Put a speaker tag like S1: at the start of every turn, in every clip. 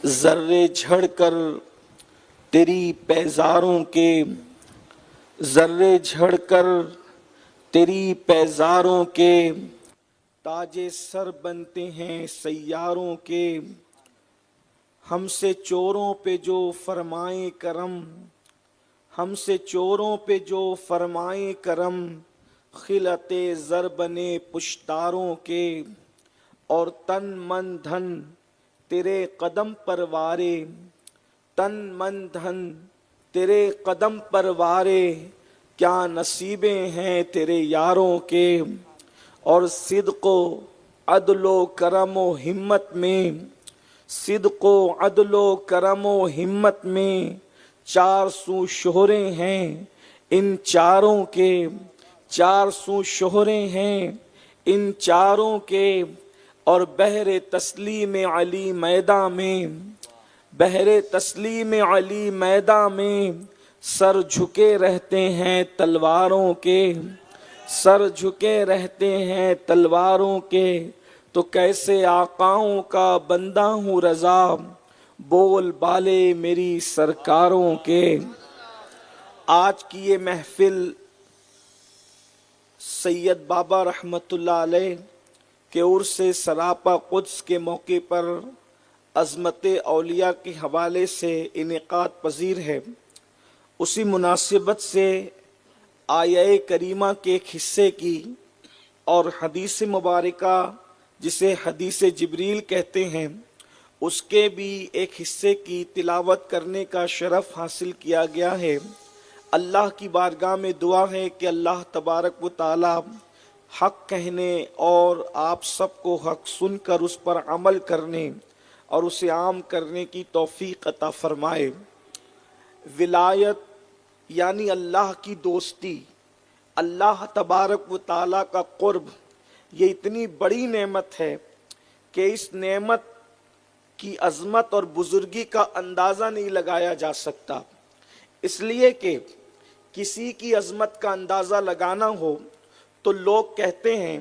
S1: ذرے جھڑ کر تیری پیزاروں کے، ذرے جھڑ کر تیری پیزاروں کے، تاج سر بنتے ہیں سیاروں کے۔ ہم سے چوروں پہ جو فرمائے کرم، ہم سے چوروں پہ جو فرمائے کرم، خلعت زر بنے پشتاروں کے۔ اور تن من دھن تیرے قدم پر وارے، تن من دھن تیرے قدم پر وارے، کیا نصیبیں ہیں تیرے یاروں کے۔ اور صدق و عدل و کرم و ہمت میں، صدق و عدل و کرم و ہمت میں، چار سو شہرے ہیں ان چاروں کے، چار سو شہرے ہیں ان چاروں کے۔ اور بحر تسلیم علی میداں میں، بحر تسلیم علی میداں میں، سر جھکے رہتے ہیں تلواروں کے، سر جھکے رہتے ہیں تلواروں کے۔ تو کیسے آقاؤں کا بندہ ہوں رضا، بول بالے میری سرکاروں کے۔ آج کی یہ محفل سید بابا رحمت اللہ علیہ کے عرس سراپا قدس کے موقع پر عظمت اولیاء کے حوالے سے انعقاد پذیر ہے۔ اسی مناسبت سے آیہ کریمہ کے ایک حصے کی اور حدیث مبارکہ جسے حدیث جبریل کہتے ہیں اس کے بھی ایک حصے کی تلاوت کرنے کا شرف حاصل کیا گیا ہے۔ اللہ کی بارگاہ میں دعا ہے کہ اللہ تبارک و تعالی حق کہنے اور آپ سب کو حق سن کر اس پر عمل کرنے اور اسے عام کرنے کی توفیق عطا فرمائے۔ ولایت یعنی اللہ کی دوستی، اللہ تبارک و تعالیٰ کا قرب، یہ اتنی بڑی نعمت ہے کہ اس نعمت کی عظمت اور بزرگی کا اندازہ نہیں لگایا جا سکتا۔ اس لیے کہ کسی کی عظمت کا اندازہ لگانا ہو تو لوگ کہتے ہیں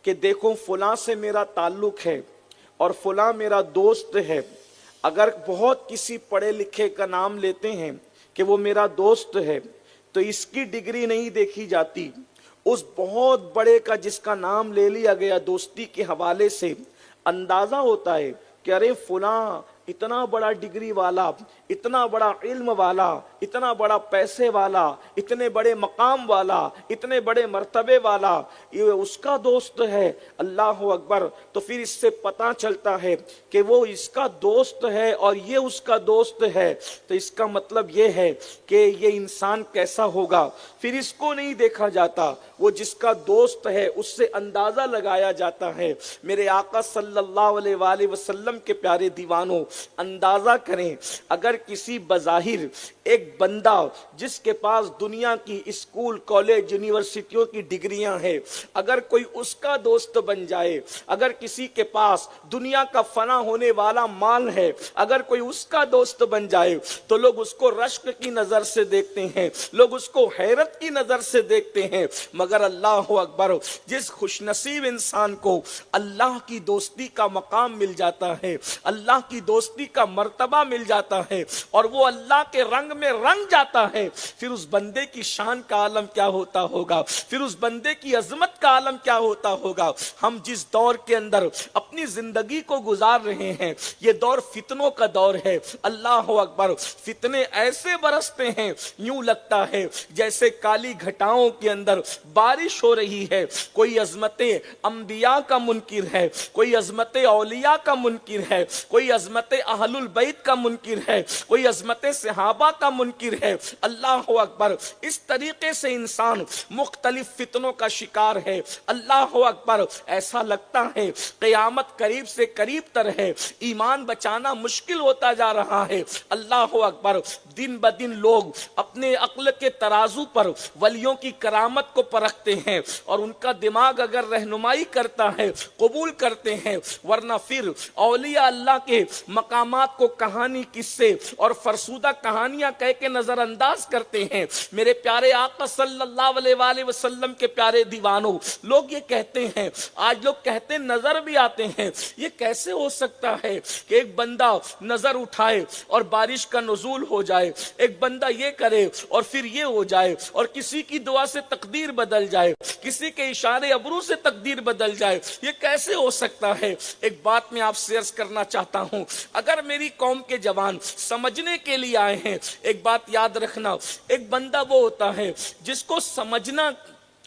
S1: کہ دیکھو فلاں سے میرا تعلق ہے اور فلاں میرا دوست ہے۔ اگر بہت کسی پڑھے لکھے کا نام لیتے ہیں کہ وہ میرا دوست ہے تو اس کی ڈگری نہیں دیکھی جاتی، اس بہت بڑے کا جس کا نام لے لیا گیا دوستی کے حوالے سے اندازہ ہوتا ہے کہ ارے فلاں اتنا بڑا ڈگری والا، اتنا بڑا علم والا، اتنا بڑا پیسے والا، اتنے بڑے مقام والا، اتنے بڑے مرتبے والا، یہ اس کا دوست ہے۔ اللہ اکبر۔ تو پھر اس سے پتہ چلتا ہے کہ وہ اس کا دوست ہے اور یہ اس کا دوست ہے، تو اس کا مطلب یہ ہے کہ یہ انسان کیسا ہوگا۔ پھر اس کو نہیں دیکھا جاتا، وہ جس کا دوست ہے اس سے اندازہ لگایا جاتا ہے۔ میرے آقا صلی اللہ علیہ وآلہ وسلم کے پیارے دیوانوں، اندازہ کریں اگر کسی بظاہر ایک بندہ جس کے پاس دنیا کی اسکول کالج یونیورسٹیوں کی ڈگریاں ہیں، اگر کوئی اس کا دوست بن جائے، اگر کسی کے پاس دنیا کا فنا ہونے والا مال ہے، اگر کوئی اس کا دوست بن جائے تو لوگ اس کو رشک کی نظر سے دیکھتے ہیں، لوگ اس کو حیرت کی نظر سے دیکھتے ہیں۔ مگر اللہ اکبر، جس خوش نصیب انسان کو اللہ کی دوستی کا مقام مل جاتا ہے، اللہ کی دوستی کا مرتبہ مل جاتا ہے اور وہ اللہ کے رنگ میں رنگ جاتا ہے، پھر اس بندے کی شان کا عالم کیا ہوتا ہوگا، پھر اس بندے کی عظمت کا عالم کیا ہوتا ہوگا۔ ہم جس دور کے اندر اپنی زندگی کو گزار رہے ہیں یہ دور فتنوں کا دور ہے۔ اللہ اکبر، فتنے ایسے برستے ہیں یوں لگتا ہے جیسے کالی گھٹاؤں کے اندر بارش ہو رہی ہے۔ کوئی عظمت انبیاء کا منکر ہے، کوئی عظمت اولیاء کا منکر ہے، کوئی عظمت اہل البیت کا منکر ہے، کوئی عظمت صحابہ کا منکر ہے۔ اللہ اکبر، اس طریقے سے انسان مختلف فتنوں کا شکار ہے۔ اللہ اکبر، ایسا لگتا ہے قیامت قریب سے قریب تر ہے، ایمان بچانا مشکل ہوتا جا رہا ہے۔ اللہ اکبر، دن بدن لوگ اپنے عقل کے ترازو پر ولیوں کی کرامت کو پرکھتے ہیں اور ان کا دماغ اگر رہنمائی کرتا ہے قبول کرتے ہیں، ورنہ پھر اولیاء اللہ کے مقامات کو کہانی قصے اور فرسودہ کہانیاں کہہ کے نظر انداز کرتے ہیں۔ میرے پیارے آقا صلی اللہ علیہ وآلہ وسلم کے پیارے دیوانوں، لوگ یہ کہتے ہیں، آج لوگ کہتے نظر بھی آتے ہیں، یہ کیسے ہو سکتا ہے کہ ایک بندہ نظر اٹھائے اور بارش کا نزول ہو جائے، ایک بندہ یہ کرے اور پھر یہ ہو جائے، اور کسی کی دعا سے تقدیر بدل جائے، کسی کے اشارے ابرو سے تقدیر بدل جائے، یہ کیسے ہو سکتا ہے؟ ایک بات میں آپ سے عرض کرنا چاہتا ہوں، اگر میری قوم کے جوان سمجھنے کے لیے آئے ہیں، ایک بات یاد رکھنا، ایک بندہ وہ ہوتا ہے جس کو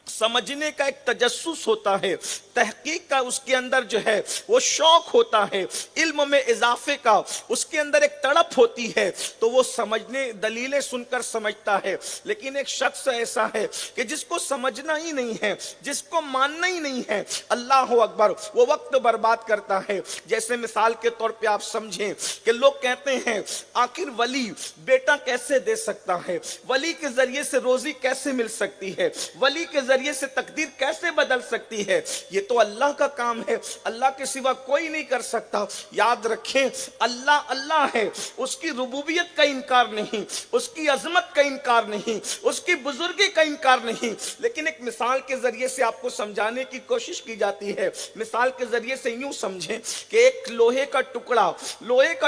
S1: سمجھنے کا ایک تجسس ہوتا ہے، تحقیق کا اس کے اندر جو ہے وہ شوق ہوتا ہے، علم میں اضافے کا اس کے اندر ایک تڑپ ہوتی ہے، تو وہ سمجھنے دلیلیں سن کر سمجھتا ہے۔ لیکن ایک شخص ایسا ہے کہ جس کو سمجھنا ہی نہیں ہے، جس کو ماننا ہی نہیں ہے، اللہ اکبر، وہ وقت برباد کرتا ہے۔ جیسے مثال کے طور پہ آپ سمجھیں کہ لوگ کہتے ہیں آخر ولی بیٹا کیسے دے سکتا ہے، ولی کے ذریعے سے روزی کیسے مل سکتی ہے، ولی کے ذریعے سے تقدیر کیسے بدل سکتی ہے، یہ تو اللہ کا کام ہے، اللہ کے سوا کوئی نہیں کر سکتا۔ یاد رکھیں، اللہ اللہ ہے، اس کی ربوبیت کا انکار نہیں، اس کی عظمت کا انکار نہیں، اس کی بزرگی کا انکار نہیں، لیکن ایک مثال کے ذریعے سے آپ کو سمجھانے کی کوشش کی جاتی ہے۔ مثال کے ذریعے سے یوں سمجھیں کہ ایک لوہے کا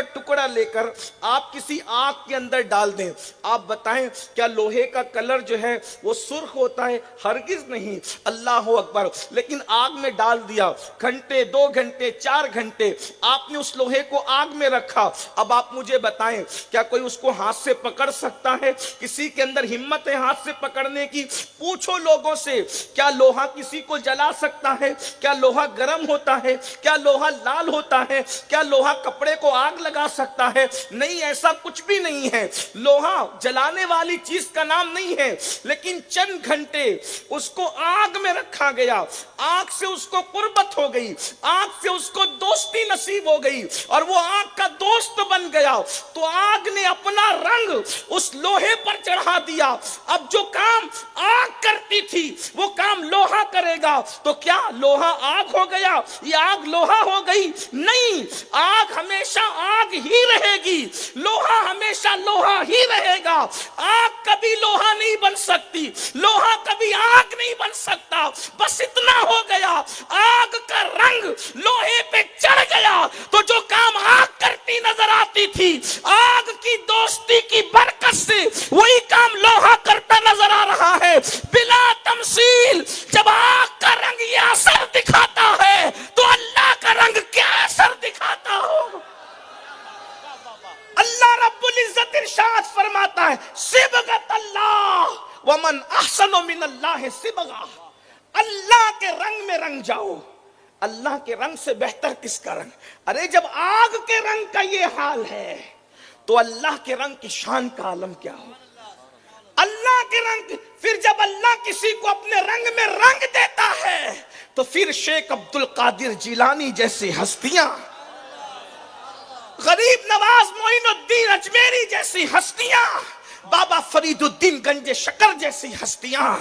S1: ٹکڑا لے کر آپ کسی آگ کے اندر ڈال دیں، آپ بتائیں کیا لوہے کا کلر جو ہے وہ سرخ ہوتا ہے؟ ہرگز نہیں، اللہ اکبر۔ لیکن آگ میں ڈال دیا، گھنٹے 2 گھنٹے 4 گھنٹے آپ نے اس لوہے کو آگ میں رکھا، اب آپ مجھے بتائیں کیا کوئی اس کو ہاتھ سے پکڑ سکتا ہے؟ کسی کے اندر ہمت ہے ہاتھ سے پکڑنے کی؟ پوچھو لوگوں سے، کیا لوہا کسی کو جلا سکتا ہے؟ کیا لوہا گرم ہوتا ہے؟ کیا لوہا لال ہوتا ہے؟ کیا لوہا کپڑے کو آگ لگا سکتا ہے؟ نہیں، ایسا کچھ بھی نہیں ہے۔ لوہا جلانے والی چیز کا نام نہیں ہے، لیکن چند گھنٹے اس کو آگ میں رکھا گیا، آگ سے اس کو قربت ہو گئی، آگ سے اس کو دوستی نصیب ہو گئی اور وہ آگ کا دوست بن گیا، تو آگ نے اپنا رنگ اس لوہے پر چڑھا دیا۔ اب جو کام آگ کرتی تھی وہ کام لوہا کرے گا، تو کیا لوہا آگ ہو گیا یا آگ لوہا ہو گئی؟ نہیں، آگ ہمیشہ آگ ہی رہے گی، لوہا ہمیشہ لوہا ہی رہے گا۔ آگ کبھی لوہا نہیں بن سکتی، لوہا کبھی آگ نہیں بن سکتا۔ بس اتنا ہو گیا، آگ کا رنگ لوہے پہ چڑھ گیا تو جو کام آگ کرتی نظر آتی تھی، آگ کی دوستی کی برکت سے وہی کام لوہا کرتا نظر آ رہا ہے بلا تمثیل۔ جب آگ کا رنگ یہ اثر دکھاتا ہے تو اللہ کا رنگ کیا اثر دکھاتا ہو؟ اللہ رب العزت ارشاد فرماتا ہے صبغت اللہ ومن احسن من اللہ صبغہ، اللہ کے رنگ میں رنگ جاؤ، اللہ کے رنگ سے بہتر کس کا رنگ؟ ارے جب آگ کے رنگ کا یہ حال ہے تو اللہ کے رنگ کی شان کا عالم کیا ہو؟ اللہ کے رنگ، پھر جب اللہ کسی کو اپنے رنگ میں رنگ دیتا ہے تو پھر شیخ عبد القادر جیلانی جیسی ہستیاں، غریب نواز معین الدین اجمیری جیسی ہستیاں، بابا فرید الدین گنج شکر جیسی ہستیاں،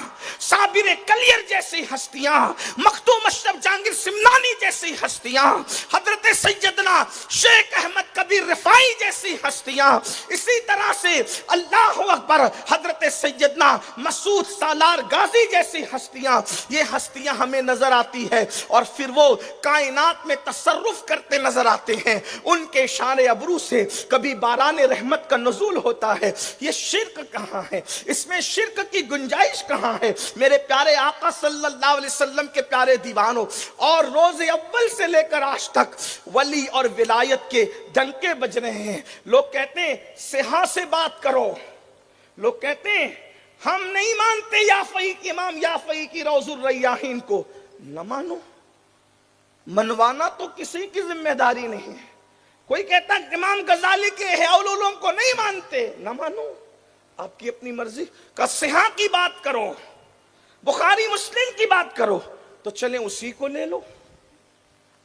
S1: صابر کلیر جیسی ہستیاں، مختوم اشرف جہانگیر سمنانی جیسی ہستیاں، حضرت سیدنا شیخ احمد کبیر رفاعی جیسی ہستیاں، اسی طرح سے اللہ اکبر حضرت سیدنا مسعود سالار غازی جیسی ہستیاں، یہ ہستیاں ہمیں نظر آتی ہے اور پھر وہ کائنات میں تصرف کرتے نظر آتے ہیں، ان کے اشارے ابرو سے کبھی باران رحمت کا نزول ہوتا ہے۔ یہ شرک کہاں ہے؟ اس میں شرک کی گنجائش کہاں ہے؟ میرے پیارے آقا صلی اللہ علیہ وسلم کے پیارے دیوانوں، اور روز اول سے لے کر آج تک ولی اور ولایت کے ڈنکے بج رہے ہیں۔ لوگ کہتے ہیں سیاح سے بات کرو، لوگ کہتے ہیں ہم نہیں مانتے یافعی کی امام یافعی کی روض الریاحین کو، نہ مانو، منوانا تو کسی کی ذمہ داری نہیں ہے۔ کوئی کہتا امام غزالی کے احیاء العلوم کو نہیں مانتے، نہ مانو، آپ کی اپنی مرضی۔ کا صحاح کی بات کرو، بخاری مسلم کی بات کرو تو چلیں اسی کو لے لو،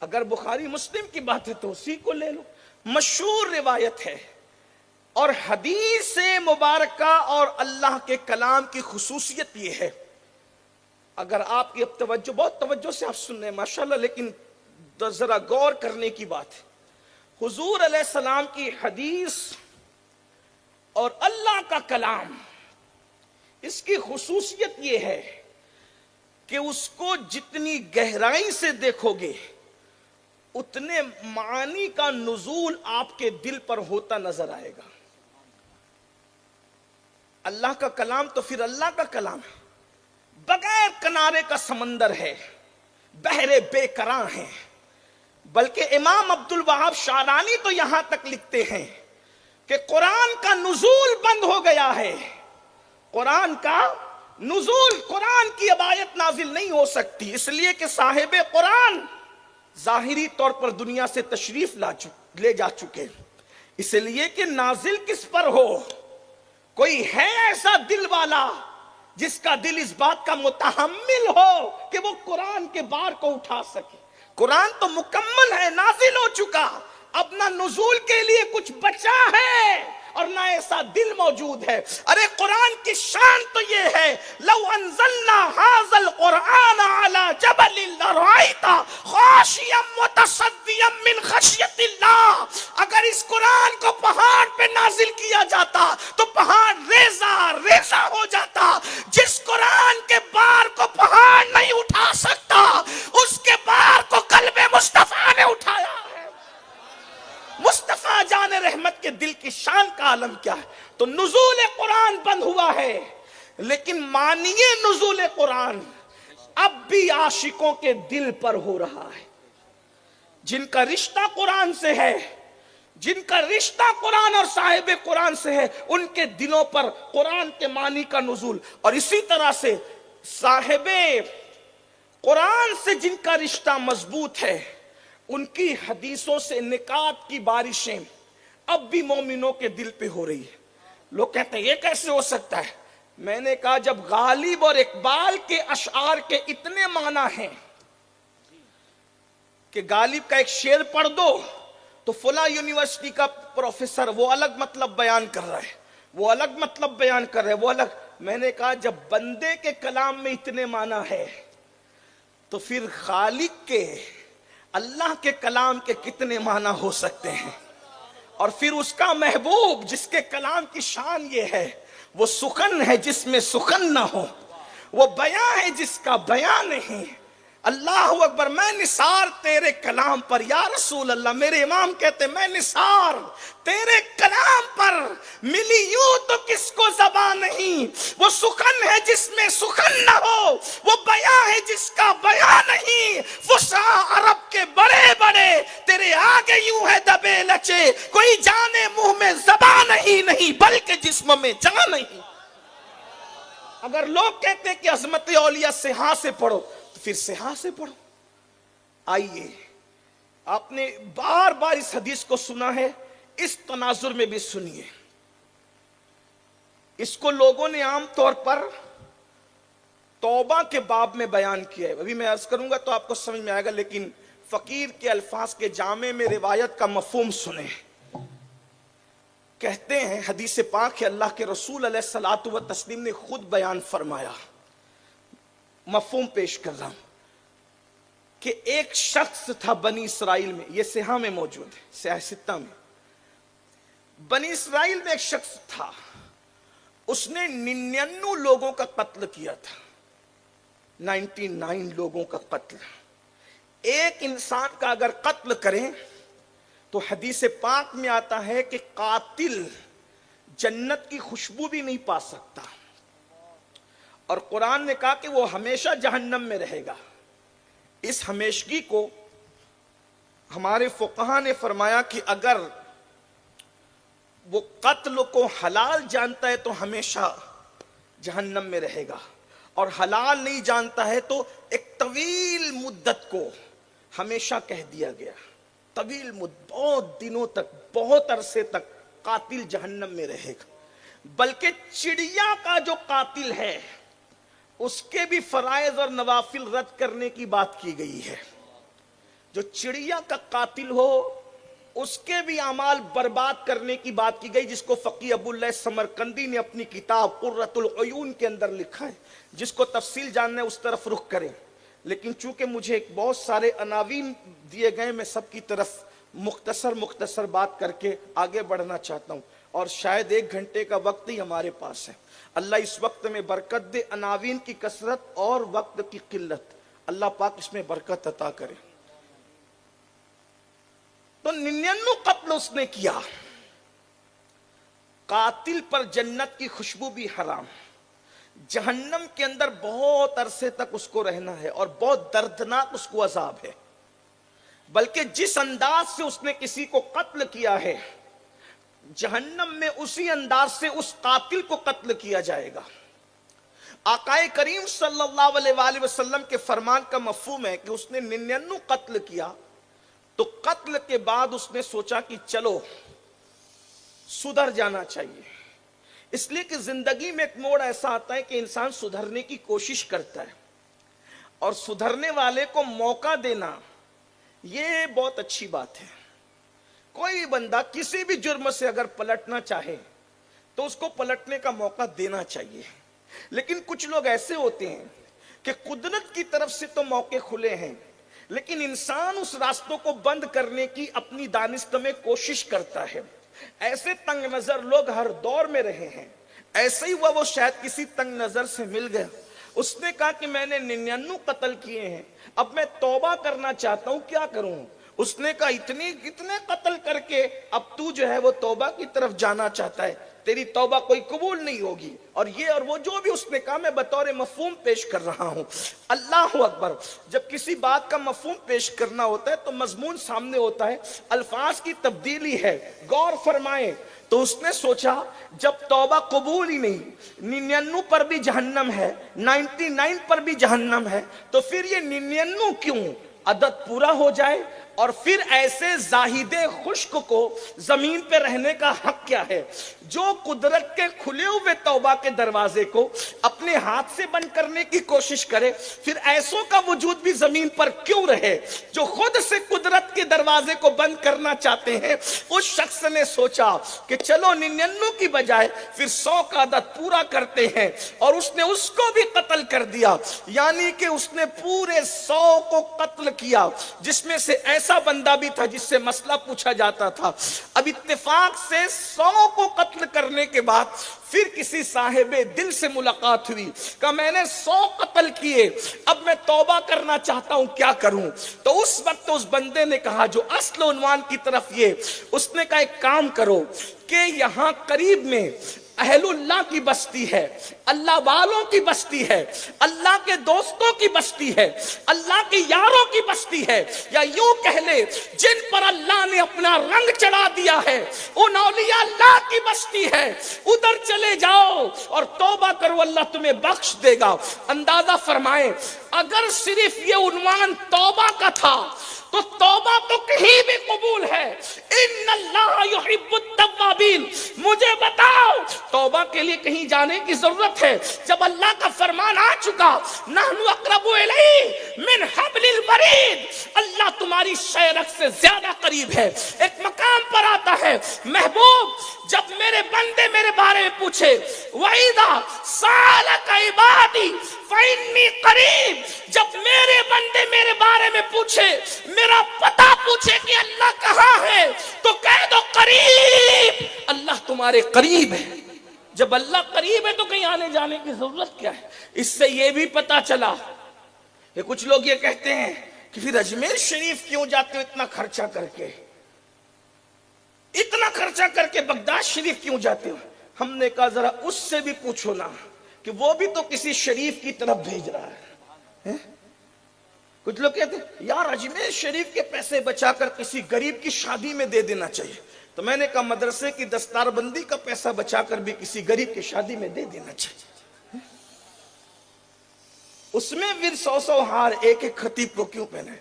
S1: اگر بخاری مسلم کی بات ہے تو اسی کو لے لو۔ مشہور روایت ہے اور حدیث مبارکہ اور اللہ کے کلام کی خصوصیت یہ ہے، اگر آپ کی اب توجہ، بہت توجہ سے آپ سن رہے ہیں ماشاءاللہ، لیکن ذرا غور کرنے کی بات ہے، حضور علیہ السلام کی حدیث اور اللہ کا کلام، اس کی خصوصیت یہ ہے کہ اس کو جتنی گہرائی سے دیکھو گے اتنے معانی کا نزول آپ کے دل پر ہوتا نظر آئے گا۔ اللہ کا کلام تو پھر اللہ کا کلام ہے، بغیر کنارے کا سمندر ہے، بحر بے کراں ہے۔ بلکہ امام عبد الوہاب شعرانی تو یہاں تک لکھتے ہیں کہ قرآن کا نزول بند ہو گیا ہے، قرآن کا نزول، قرآن کی اب آیت نازل نہیں ہو سکتی، اس لیے کہ صاحب قرآن ظاہری طور پر دنیا سے تشریف لے جا چکے، اس لیے کہ نازل کس پر ہو؟ کوئی ہے ایسا دل والا جس کا دل اس بات کا متحمل ہو کہ وہ قرآن کے بار کو اٹھا سکے؟ قرآن تو مکمل ہے، نازل ہو چکا، اب نہ نزول کے لیے کچھ بچا ہے اور نہ ایسا دل موجود ہے۔ ارے قرآن کی شان تو یہ ہے، لو انزلنا هذا القرآن على جبل لرأيت خاشعا متصدعا من خشیۃ اللہ، اگر اس قرآن کو پہاڑ پہ نازل کیا جاتا تو پہاڑ ریزہ ریزہ ہو جاتا۔ جس قرآن کے بار کو پہاڑ نہیں اٹھا سکتا، اس کے بار کو قلب مصطفیٰ نے اٹھایا ہے۔ مصطفیٰ جان رحمت کے دل کی شان کا عالم کیا ہے؟ تو نزول قرآن بند ہوا ہے، لیکن مانیے نزول قرآن اب بھی عاشقوں کے دل پر ہو رہا ہے، جن کا رشتہ قرآن سے ہے، جن کا رشتہ قرآن اور صاحب قرآن سے ہے، ان کے دلوں پر قرآن کے معنی کا نزول۔ اور اسی طرح سے صاحب قرآن سے جن کا رشتہ مضبوط ہے، ان کی حدیثوں سے نکات کی بارشیں اب بھی مومنوں کے دل پہ ہو رہی ہے۔ لوگ کہتے ہیں یہ کیسے ہو سکتا ہے؟ میں نے کہا جب غالب اور اقبال کے اشعار کے اتنے معنی ہیں کہ غالب کا ایک شعر پڑھ دو تو فلاں یونیورسٹی کا پروفیسر وہ الگ مطلب بیان کر رہا ہے، وہ الگ مطلب بیان کر رہا ہے، وہ الگ۔ میں نے کہا جب بندے کے کلام میں اتنے معنی ہے تو پھر خالق کے، اللہ کے کلام کے کتنے معنی ہو سکتے ہیں؟ اور پھر اس کا محبوب جس کے کلام کی شان یہ ہے، وہ سخن ہے جس میں سخن نہ ہو، وہ بیاں ہے جس کا بیاں نہیں۔ اللہ اکبر، میں نثار تیرے کلام پر یا رسول اللہ، میرے امام کہتے میں نثار تیرے کلام پر، ملی یوں تو کس کو زبان نہیں، وہ سخن ہے جس میں سخن نہ ہو، وہ بیاں ہے جس کا بیاں نہیں۔ فصحا عرب کے بڑے بڑے تیرے آگے یوں ہے دبے لچے، کوئی جانے منہ میں زبان نہیں بلکہ جسم میں جان نہیں۔ اگر لوگ کہتے ہیں کہ عظمت اولیاء سہا سے پڑھو تو پھر سہا سے پڑھو۔ آئیے، آپ نے بار بار اس حدیث کو سنا ہے، اس تناظر میں بھی سنیے۔ اس کو لوگوں نے عام طور پر توبہ کے باب میں بیان کیا ہے، ابھی میں عرض کروں گا تو آپ کو سمجھ میں آئے گا، لیکن فقیر کے الفاظ کے جامع میں روایت کا مفہوم سنیں۔ کہتے ہیں حدیث پاک ہے، اللہ کے رسول علیہ الصلوۃ والتسلیم نے خود بیان فرمایا، مفہوم پیش کر رہا ہوں، کہ ایک شخص تھا بنی اسرائیل میں، یہ سیاح میں موجود ہے، سیاہ ستہ میں، بنی اسرائیل میں ایک شخص تھا، اس نے 99 لوگوں کا قتل کیا تھا، 99 لوگوں کا قتل۔ ایک انسان کا اگر قتل کریں تو حدیث پاک میں آتا ہے کہ قاتل جنت کی خوشبو بھی نہیں پا سکتا، اور قرآن نے کہا کہ وہ ہمیشہ جہنم میں رہے گا۔ اس ہمیشگی کو ہمارے فقہا نے فرمایا کہ اگر وہ قتل کو حلال جانتا ہے تو ہمیشہ جہنم میں رہے گا، اور حلال نہیں جانتا ہے تو ایک طویل مدت کو ہمیشہ کہہ دیا گیا، طویل مدت، بہت دنوں تک، بہت عرصے تک قاتل جہنم میں رہے گا۔ بلکہ چڑیا کا جو قاتل ہے اس کے بھی فرائض اور نوافل رد کرنے کی بات کی گئی ہے۔ جو چڑیا کا قاتل ہو اس کے بھی اعمال برباد کرنے کی بات کی گئی، جس کو فقی ابو اللہ سمرقندی نے اپنی کتاب قرۃ العیون کے اندر لکھا ہے۔ جس کو تفصیل جاننا ہے اس طرف رخ کریں، لیکن چونکہ مجھے بہت سارے عناوین دیے گئے، میں سب کی طرف مختصر بات کر کے آگے بڑھنا چاہتا ہوں، اور شاید 1 گھنٹے کا وقت ہی ہمارے پاس ہے۔ اللہ اس وقت میں برکت دے، عناوین کی کثرت اور وقت کی قلت، اللہ پاک اس میں برکت عطا کرے۔ تو 99 قتل اس نے کیا، قاتل پر جنت کی خوشبو بھی حرام، جہنم کے اندر بہت عرصے تک اس کو رہنا ہے، اور بہت دردناک اس کو عذاب ہے۔ بلکہ جس انداز سے اس نے کسی کو قتل کیا ہے، جہنم میں اسی انداز سے اس قاتل کو قتل کیا جائے گا۔ آقا کریم صلی اللہ علیہ وآلہ وسلم کے فرمان کا مفہوم ہے کہ اس نے 99 قتل کیا، تو قتل کے بعد اس نے سوچا کہ چلو سدھر جانا چاہیے، اس لیے کہ زندگی میں ایک موڑ ایسا آتا ہے کہ انسان سدھرنے کی کوشش کرتا ہے، اور سدھرنے والے کو موقع دینا یہ بہت اچھی بات ہے۔ کوئی بندہ کسی بھی جرم سے اگر پلٹنا چاہے تو اس کو پلٹنے کا موقع دینا چاہیے، لیکن کچھ لوگ ایسے ہوتے ہیں کہ قدرت کی طرف سے تو موقع کھلے ہیں، لیکن انسان اس راستوں کو بند کرنے کی اپنی دانست میں کوشش کرتا ہے۔ ایسے تنگ نظر لوگ ہر دور میں رہے ہیں۔ ایسے ہی ہوا، وہ شاید کسی تنگ نظر سے مل گیا، اس نے کہا کہ میں نے 99 قتل کیے ہیں، اب میں توبہ کرنا چاہتا ہوں، کیا کروں؟ اس نے کہا اتنے قتل کر کے اب تو جو ہے وہ توبہ کی طرف جانا چاہتا ہے، تیری توبہ کوئی قبول نہیں ہوگی، اور یہ اور وہ جو بھی اس نے کہا میں بطور مفہوم پیش کر رہا ہوں۔ اللہ اکبر! جب کسی بات کا مفہوم پیش کرنا ہوتا ہے تو مضمون سامنے ہوتا ہے، الفاظ کی تبدیلی ہے، غور فرمائیں۔ تو اس نے سوچا جب توبہ قبول ہی نہیں، 99 پر بھی جہنم ہے، 99 پر بھی جہنم ہے، تو پھر یہ 99 کیوں؟ عدد پورا ہو جائے، اور پھر ایسے زاہد خشک کو زمین پہ رہنے کا حق کیا ہے جو قدرت کے کھلے ہوئے توبہ کے دروازے کو اپنے ہاتھ سے بند کرنے کی کوشش کرے؟ پھر ایسوں کا وجود بھی زمین پر کیوں رہے جو خود سے قدرت کے دروازے کو بند کرنا چاہتے ہیں؟ اس شخص نے سوچا کہ چلو 99 کی بجائے پھر 100 کا عدد پورا کرتے ہیں، اور اس نے اس کو بھی قتل کر دیا، یعنی کہ اس نے پورے 100 کو قتل کیا، جس میں سے ایسا بندہ بھی تھا جس سے مسئلہ پوچھا جاتا تھا۔ اب اتفاق سے 100 کو قتل کرنے کے بعد پھر کسی صاحب دل سے ملاقات ہوئی، کہا میں نے 100 قتل کیے، اب میں توبہ کرنا چاہتا ہوں، کیا کروں؟ تو اس وقت اس بندے نے کہا جو اصل عنوان کی طرف یہ، اس نے کہا ایک کام کرو کہ یہاں قریب میں اہل اللہ کی بستی ہے، اللہ والوں کی بستی ہے، اللہ کے دوستوں کی بستی ہے، اللہ کے یاروں کی بستی ہے، یا یوں کہہ لے جن پر اللہ نے اپنا رنگ چڑھا دیا ہے، ان اولیاء اللہ کی بستی ہے، ادھر چلے جاؤ اور توبہ کرو، اللہ تمہیں بخش دے گا۔ اندازہ فرمائیں اگر صرف یہ عنوان توبہ کا تھا تو توبہ تو کہیں بھی قبول ہے، ان اللہ یحب التوابین۔ مجھے بتاؤ توبہ کے لیے کہیں جانے کی ضرورت ہے؟ جب اللہ کا فرمان آ چکا، نحن اقرب الیہ من حبل الورید، اللہ تمہاری شہرک سے زیادہ قریب ہے۔ ایک مقام پر آتا ہے محبوب جب میرے بندے میرے بارے میں پوچھے وَإِذَا سَأَلَكَ عِبَادِي فَإِنِّي قَرِيبٌ، جب میرے بندے میرے بارے میں پوچھے، میرا پتہ پوچھے کہ اللہ کہاں ہے، تو کہہ دو قریب، اللہ تمہارے قریب ہے۔ جب اللہ قریب ہے تو کہیں آنے جانے کی ضرورت کیا ہے؟ اس سے یہ بھی پتا چلا کہ کچھ لوگ یہ کہتے ہیں کہ پھر اجمیر شریف کیوں جاتے ہو اتنا خرچہ کر کے، اتنا خرچہ کر کے بغداد شریف کیوں جاتے ہو؟ ہم نے کہا ذرا اس سے بھی پوچھو نا کہ وہ بھی تو کسی شریف کی طرف بھیج رہا ہے۔ کچھ لوگ کہتے ہیں یار اجمیر شریف کے پیسے بچا کر کسی غریب کی شادی میں دے دینا چاہیے، تو میں نے کہا مدرسے کی دستار بندی کا پیسہ بچا کر بھی کسی غریب کی شادی میں دے دینا چاہیے۔ اس میں پھر 100 ہار ایک خطیب کو کیوں پہنے؟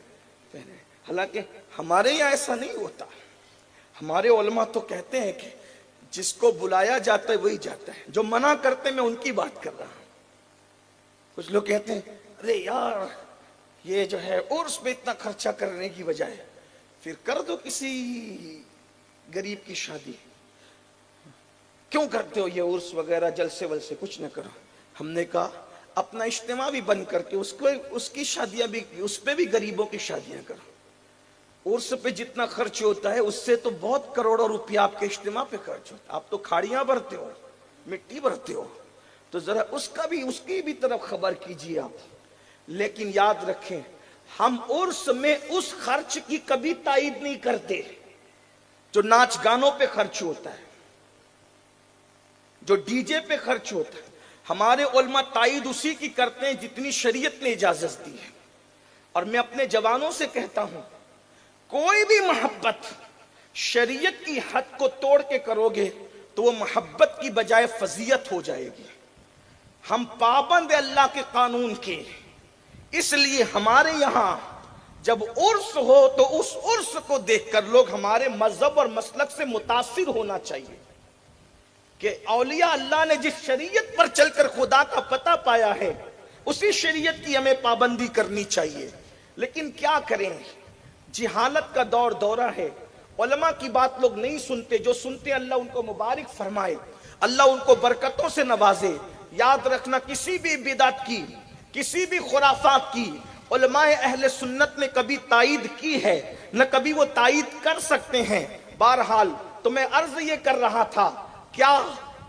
S1: حالانکہ ہمارے یہاں ایسا نہیں ہوتا۔ ہمارے علماء تو کہتے ہیں کہ جس کو بلایا جاتا ہے وہی جاتا ہے، جو منع کرتے ہیں میں ان کی بات کر رہا ہوں۔ کچھ لوگ کہتے ہیں ارے یار یہ جو ہے عرس میں اتنا خرچہ کرنے کی بجائے پھر کر دو کسی غریب کی شادی. کیوں کرتے ہو یہ عرس وغیرہ جلسے ولسے؟ کچھ نہ کرو. ہم نے کہا اپنا اجتماع بھی بند کر کے اس کی شادیاں بھی، اس پہ بھی غریبوں کی شادیاں کرو. عرس پہ جتنا خرچ ہوتا ہے اس سے تو بہت کروڑوں روپیہ آپ کے اجتماع پہ خرچ ہوتا ہے. آپ تو کھاڑیاں بھرتے ہو، مٹی بھرتے ہو، تو ذرا اس کی بھی طرف خبر کیجیے آپ. لیکن یاد رکھیں ہم عرس میں اس خرچ کی کبھی تائید نہیں کرتے جو ناچ گانوں پہ خرچ ہوتا ہے، جو ڈی جے پہ خرچ ہوتا ہے. ہمارے علماء تائید اسی کی کرتے ہیں جتنی شریعت نے اجازت دی ہے. اور میں اپنے جوانوں سے کہتا ہوں کوئی بھی محبت شریعت کی حد کو توڑ کے کرو گے تو وہ محبت کی بجائے فضیلت ہو جائے گی. ہم پابند اللہ کے قانون کے، اس لیے ہمارے یہاں جب عرس ہو تو اس عرس کو دیکھ کر لوگ ہمارے مذہب اور مسلک سے متاثر ہونا چاہیے کہ اولیاء اللہ نے جس شریعت پر چل کر خدا کا پتہ پایا ہے اسی شریعت کی ہمیں پابندی کرنی چاہیے. لیکن کیا کریں، جہالت کا دورہ ہے. علماء کی بات لوگ نہیں سنتے، جو سنتے اللہ ان کو مبارک فرمائے، اللہ ان کو برکتوں سے نوازے. یاد رکھنا کسی بھی بدعت کی، کسی بھی خرافات کی علماء اہل سنت نے کبھی تائید کی ہے نہ کبھی وہ تائید کر سکتے ہیں. بہرحال تو میں عرض یہ کر رہا تھا، کیا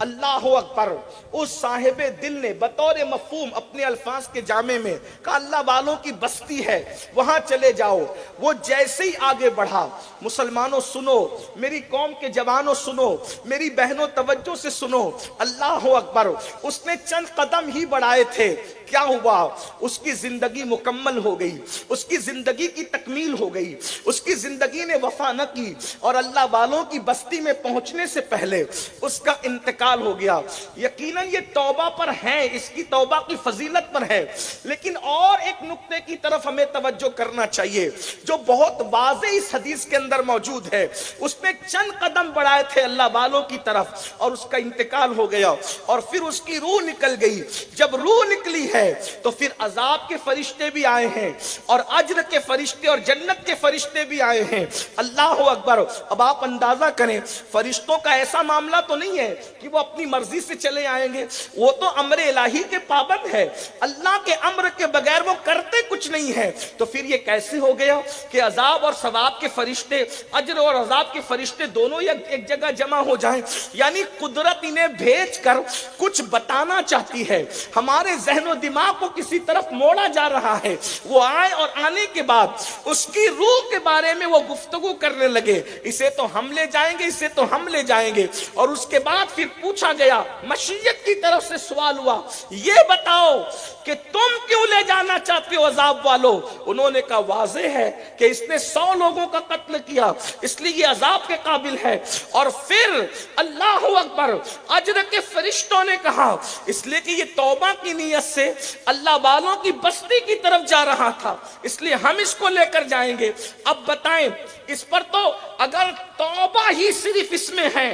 S1: اللہ اکبر، اس صاحب دل نے بطور مفہوم اپنے الفاظ کے جامع میں کہا اللہ والوں کی بستی ہے وہاں چلے جاؤ. وہ جیسے ہی آگے بڑھا، مسلمانوں سنو، میری قوم کے جوانوں سنو، میری بہنوں توجہ سے سنو، اللہ اکبر، اس نے چند قدم ہی بڑھائے تھے، کیا ہوا؟ اس کی زندگی مکمل ہو گئی، اس کی زندگی کی تکمیل ہو گئی، اس کی زندگی نے وفا نہ کی اور اللہ والوں کی بستی میں پہنچنے سے پہلے اس کا انتقال ہو گیا. یقیناً یہ توبہ پر ہے، اس کی توبہ کی فضیلت پر ہے. لیکن اور ایک نقطے کی طرف ہمیں توجہ کرنا چاہیے جو بہت واضح اس حدیث کے اندر موجود ہے. اس نے چند قدم بڑھائے تھے اللہ والوں کی طرف اور اس کا انتقال ہو گیا اور پھر اس کی روح نکل گئی. جب روح نکلی ہے تو پھر عذاب کے فرشتے بھی آئے ہیں اور اجر کے فرشتے اور جنت کے فرشتے بھی آئے ہیں. اللہ اکبر. اب آپ اندازہ کریں فرشتوں کا ایسا معاملہ تو نہیں ہے کہ وہ اپنی مرضی سے چلے آئیں گے، وہ تو امر الہی کے پابند ہے، اللہ کے امر کے بغیر وہ کرتے کچھ نہیں ہے. تو پھر یہ کیسے ہو گیا کہ عذاب اور ثواب کے فرشتے، اجر اور عذاب کے فرشتے دونوں ایک جگہ جمع ہو جائیں؟ یعنی قدرت انہیں بھیج کر کچھ بتانا چاہتی ہے، ہمارے ذہن و دماغ کو کسی طرف موڑا جا رہا ہے. وہ آئے اور آنے کے بعد اس کی روح کے بارے میں وہ گفتگو کرنے لگے، اسے تو ہم لے جائیں گے، اسے تو ہم لے جائیں گے. اور اس کے بعد پھر پوچھا گیا، مشیت کی طرف سے سوال ہوا، یہ بتاؤ کہ تم کیوں لے جانا چاہتے ہو عذاب والو؟ انہوں نے کہا واضح ہے کہ اس نے 100 لوگوں کا قتل کیا اس لیے یہ عذاب کے قابل ہے. اور پھر اللہ اکبر، اجر کے فرشتوں نے کہا اس لیے کہ یہ توبہ کی نیت سے اللہ والوں کی بستی کی طرف جا رہا تھا اس لیے ہم اس کو لے کر جائیں گے. اب بتائیں اس پر تو اگر توبہ ہی صرف اس میں ہے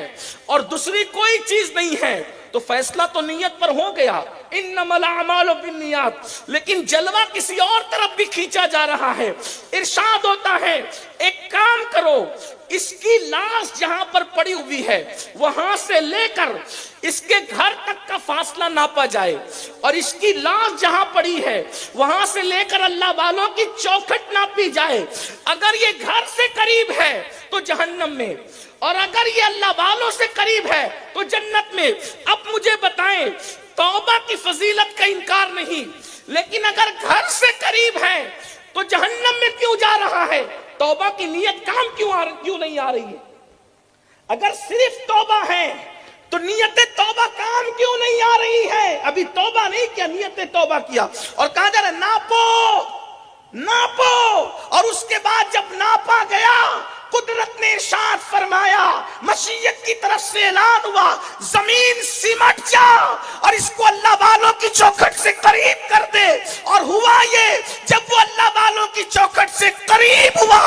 S1: اور دوسری کوئی چیز نہیں ہے تو فیصلہ تو نیت پر ہو گیا، انما الاعمال بالنیات. لیکن جلوہ کسی اور طرف بھی کھینچا جا رہا ہے. ارشاد ہوتا ہے ایک کام کرو، اس کی لاش جہاں پر پڑی ہوئی ہے وہاں سے لے کر اس کے گھر تک کا فاصلہ ناپا جائے اور اس کی لاش جہاں پڑی ہے وہاں سے لے کر اللہ والوں کی چوکھٹ ناپی جائے. اگر یہ گھر سے قریب ہے تو جہنم میں اور اگر یہ اللہ والوں سے قریب ہے تو جنت میں. اب مجھے بتائیں توبہ کی فضیلت کا انکار نہیں، لیکن اگر گھر سے قریب ہے تو جہنم میں کیوں جا رہا ہے؟ توبہ کی نیت کام کیوں نہیں آ رہی ہے؟ اگر صرف توبہ ہے تو نیت توبہ کام کیوں نہیں آ رہی ہے؟ ابھی توبہ نہیں کیا، نیت توبہ کیا اور کہا جا رہا ناپو اور اس کے بعد جب ناپا گیا قدرت نے ارشاد فرمایا، مشیت کی طرف سے اعلان ہوا زمین سمٹ جا اور اس کو اللہ والوں کی چوکھٹ سے قریب کر دے. اور ہوا یہ جب وہ اللہ والوں کی چوکھٹ سے قریب ہوا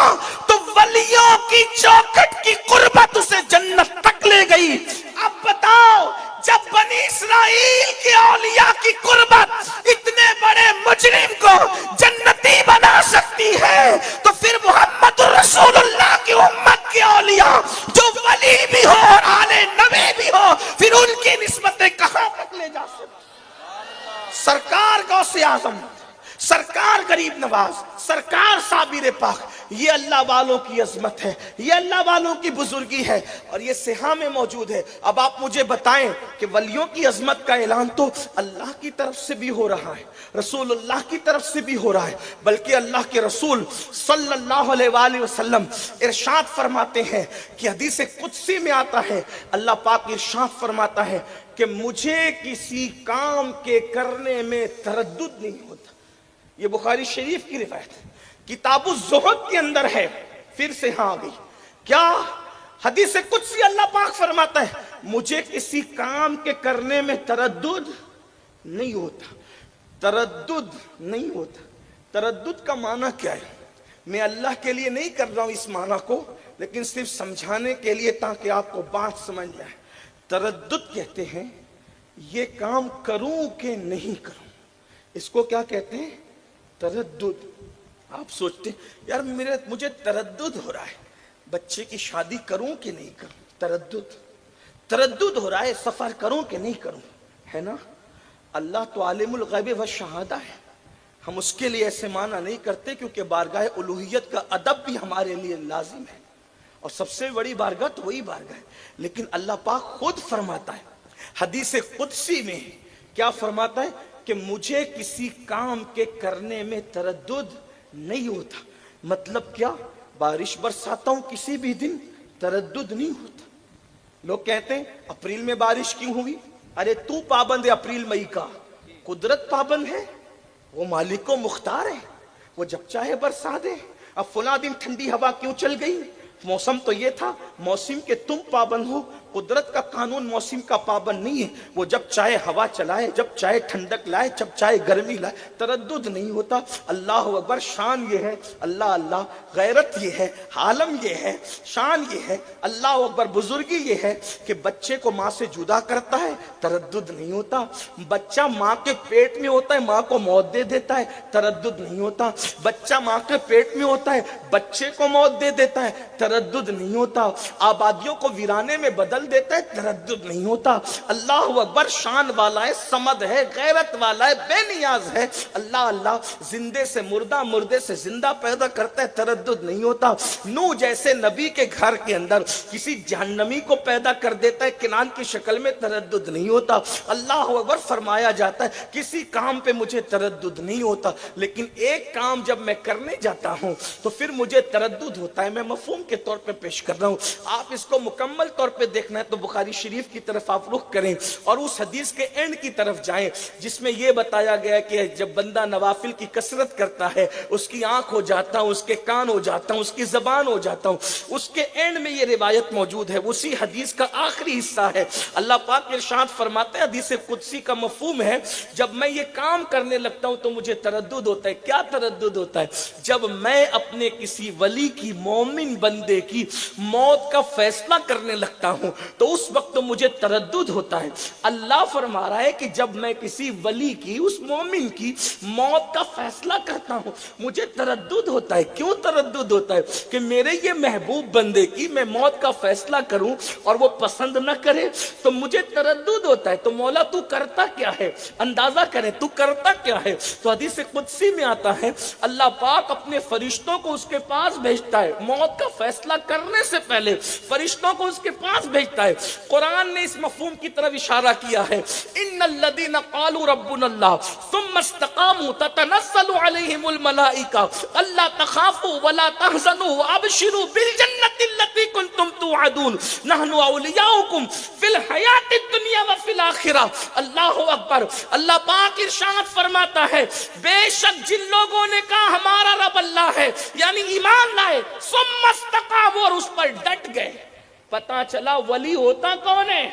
S1: تو ولیوں کی چوکھٹ کی قربت اسے جنت تک لے گئی. اب بتاؤ جب بنی اسرائیل کے اولیاء کی قربت اتنے بڑے مجرم کو جنتی بنا سکتی ہے تو پھر محمد رسول اللہ بھی ہو اور آل نبی بھی ہو، پھر ان کی نسبتیں کہاں تک لے جا سکتے؟ سرکار غوث اعظم، سرکار غریب نواز، سرکار صابر پاک، یہ اللہ والوں کی عظمت ہے، یہ اللہ والوں کی بزرگی ہے، اور یہ صحاح میں موجود ہے۔ اب آپ مجھے بتائیں کہ ولیوں کی عظمت کا اعلان تو اللہ کی طرف سے بھی ہو رہا ہے، رسول اللہ کی طرف سے بھی ہو رہا ہے، بلکہ اللہ کے رسول صلی اللہ علیہ وآلہ وسلم ارشاد فرماتے ہیں کہ حدیث قدسی میں آتا ہے، اللہ پاک ارشاد فرماتا ہے کہ مجھے کسی کام کے کرنے میں تردد نہیں ہوتا۔ یہ بخاری شریف کی روایت ہے، کتاب الزہد کے اندر ہے، پھر سے ہاں گئی۔ کیا حدیث قدسی اللہ پاک فرماتا ہے مجھے کسی کام کے کرنے میں تردد نہیں ہوتا، تردد نہیں ہوتا۔ تردد کا معنی کیا ہے؟ میں اللہ کے لیے نہیں کر رہا ہوں اس معنی کو، لیکن صرف سمجھانے کے لیے تاکہ آپ کو بات سمجھ جائے۔ تردد کہتے ہیں یہ کام کروں کہ نہیں کروں، اس کو کیا کہتے ہیں؟ تردد۔ آپ سوچتے ہیں یار مجھے تردد ہو رہا ہے، بچے کی شادی کروں کہ نہیں کروں، تردد، تردد ہو رہا ہے، سفر کروں کہ نہیں کروں، ہے نا؟ اللہ تو عالم الغیب والشہادہ ہے، ہم اس کے لیے ایسے معنی نہیں کرتے، کیونکہ بارگاہ الوہیت کا ادب بھی ہمارے لیے لازم ہے، اور سب سے بڑی بارگاہ تو وہی بارگاہ ہے۔ لیکن اللہ پاک خود فرماتا ہے حدیث قدسی میں، کیا فرماتا ہے کہ مجھے کسی کام کے کرنے میں تردد نہیں ہوتا۔ مطلب کیا؟ بارش برساتا ہوں کسی بھی دن، تردد نہیں ہوتا۔ لوگ کہتے ہیں اپریل میں بارش کیوں ہوئی؟ ارے تو پابند ہے اپریل مئی کا، قدرت پابند ہے، وہ مالک و مختار ہے، وہ جب چاہے برسا دے۔ اب فلاں دن ٹھنڈی ہوا کیوں چل گئی؟ موسم تو یہ تھا، موسم کے تم پابند ہو، قدرت کا قانون موسم کا پابند نہیں ہے، وہ جب چاہے ہوا چلائے، جب چاہے ٹھنڈک لائے، جب چاہے گرمی لائے، تردد نہیں ہوتا۔ اللہ اکبر، شان یہ ہے، اللہ اللہ، غیرت یہ ہے، عالم یہ ہے، شان یہ ہے، اللہ اکبر، بزرگی یہ ہے کہ بچے کو ماں سے جدا کرتا ہے، تردد نہیں ہوتا۔ بچہ ماں کے پیٹ میں ہوتا ہے، ماں کو موت دے دیتا ہے، تردد نہیں ہوتا۔ بچہ ماں کے پیٹ میں ہوتا ہے، بچے کو موت دے دیتا ہے، تردد نہیں ہوتا۔ آبادیوں کو ویرانے میں بدل دیتا ہے، تردد نہیں ہوتا۔ اللہ اکبر، شان والا ہے، صمد ہے، غیرت والا ہے، بے نیاز ہے، اللہ اللہ، زندے سے مردہ، مردے سے زندہ پیدا کرتا ہے، تردد نہیں ہوتا۔ نوح جیسے نبی کے گھر کے اندر کسی جہنمی کو پیدا کر دیتا ہے کنعان کی شکل میں، تردد نہیں ہوتا۔ اللہ اکبر، فرمایا جاتا ہے کسی کام پہ مجھے تردد نہیں ہوتا، لیکن ایک کام جب میں کرنے جاتا ہوں تو پھر مجھے تردد ہوتا ہے۔ میں مفہوم کے طور پہ پیش کر رہا ہوں، آپ اس کو مکمل طور پہ دیکھنا ہے تو بخاری شریف کی طرف آپ رخ کریں اور اس حدیث کے اینڈ کی طرف جائیں جس میں یہ بتایا گیا کہ جب بندہ نوافل کی کثرت کرتا ہے اس کی آنکھ ہو جاتا ہوں، اس کے کان ہو جاتا ہوں، اس کی زبان ہو جاتا ہوں۔ اس کے اینڈ میں یہ روایت موجود ہے، اسی حدیث کا آخری حصہ ہے۔ اللہ پاک ارشاد فرماتے ہیں، حدیث قدسی کا مفہوم ہے، جب میں یہ کام کرنے لگتا ہوں تو مجھے تردد ہوتا ہے۔ کیا تردد ہوتا ہے؟ جب میں اپنے کسی ولی کی، مومن بندے کی موت کا فیصلہ کرنے لگتا ہوں تو اس وقت مجھے تردد ہوتا ہے۔ اللہ فرما رہا ہے کہ جب میں کسی ولی کی، اس مومن کی موت کا فیصلہ کرتا ہوں مجھے تردد ہوتا ہے۔ کیوں تردد ہوتا ہے؟ کہ میرے یہ محبوب بندے کی میں موت کا فیصلہ کروں اور وہ پسند نہ کرے تو مجھے تردد ہوتا ہے۔ تو مولا تو کرتا کیا ہے؟ اندازہ کریں تو کرتا کیا ہے؟ تو حدیث قدسی میں آتا ہے اللہ پاک اپنے فرشتوں کو اس کے پاس بھیجتا ہے، موت کا فیصلہ کرنے سے پہلے فرشتوں کو اس کے پاس بھیجتا ہے۔ قرآن نے اس مفہوم کی طرف اشارہ کیا ہے، ان الذین قالوا ربنا اللہ ثم استقاموا تتنزل علیہم الملائکہ الا تخافوا ولا تحزنوا وابشروا بالجنۃ التي کنتم توعدون نحن اولیاؤکم فی الحیاۃ الدنیا وفی الآخرہ۔ اللہ اکبر، اللہ پاک ارشاد فرماتا ہے بے شک جن لوگوں نے کہا ہمارا رب اللہ ہے، یعنی ایمان لائے، ثم استقاموا، اور اس پر ڈٹ گئے۔ پتہ چلا ولی ہوتا کون ہے؟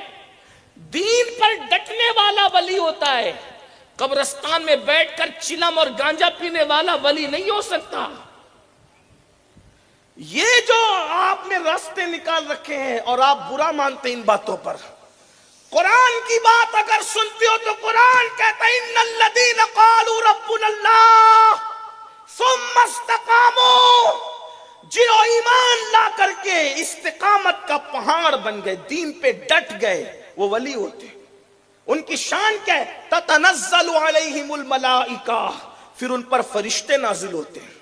S1: دین پر ڈٹنے والا ولی ہوتا ہے۔ قبرستان میں بیٹھ کر چلم اور گانجا پینے والا ولی نہیں ہو سکتا۔ یہ جو آپ نے راستے نکال رکھے ہیں اور آپ برا مانتے ان باتوں پر، قرآن کی بات اگر سنتے ہو تو قرآن کہتا ہے ان الذین قالوا ربنا اللہ ثم استقاموا، جنہوں ایمان لا کر کے استقامت کا پہاڑ بن گئے، دین پہ ڈٹ گئے، وہ ولی ہوتے ہیں۔ ان کی شان کیا ہے؟ تتنزل علیہم الملائکہ، پھر ان پر فرشتے نازل ہوتے ہیں۔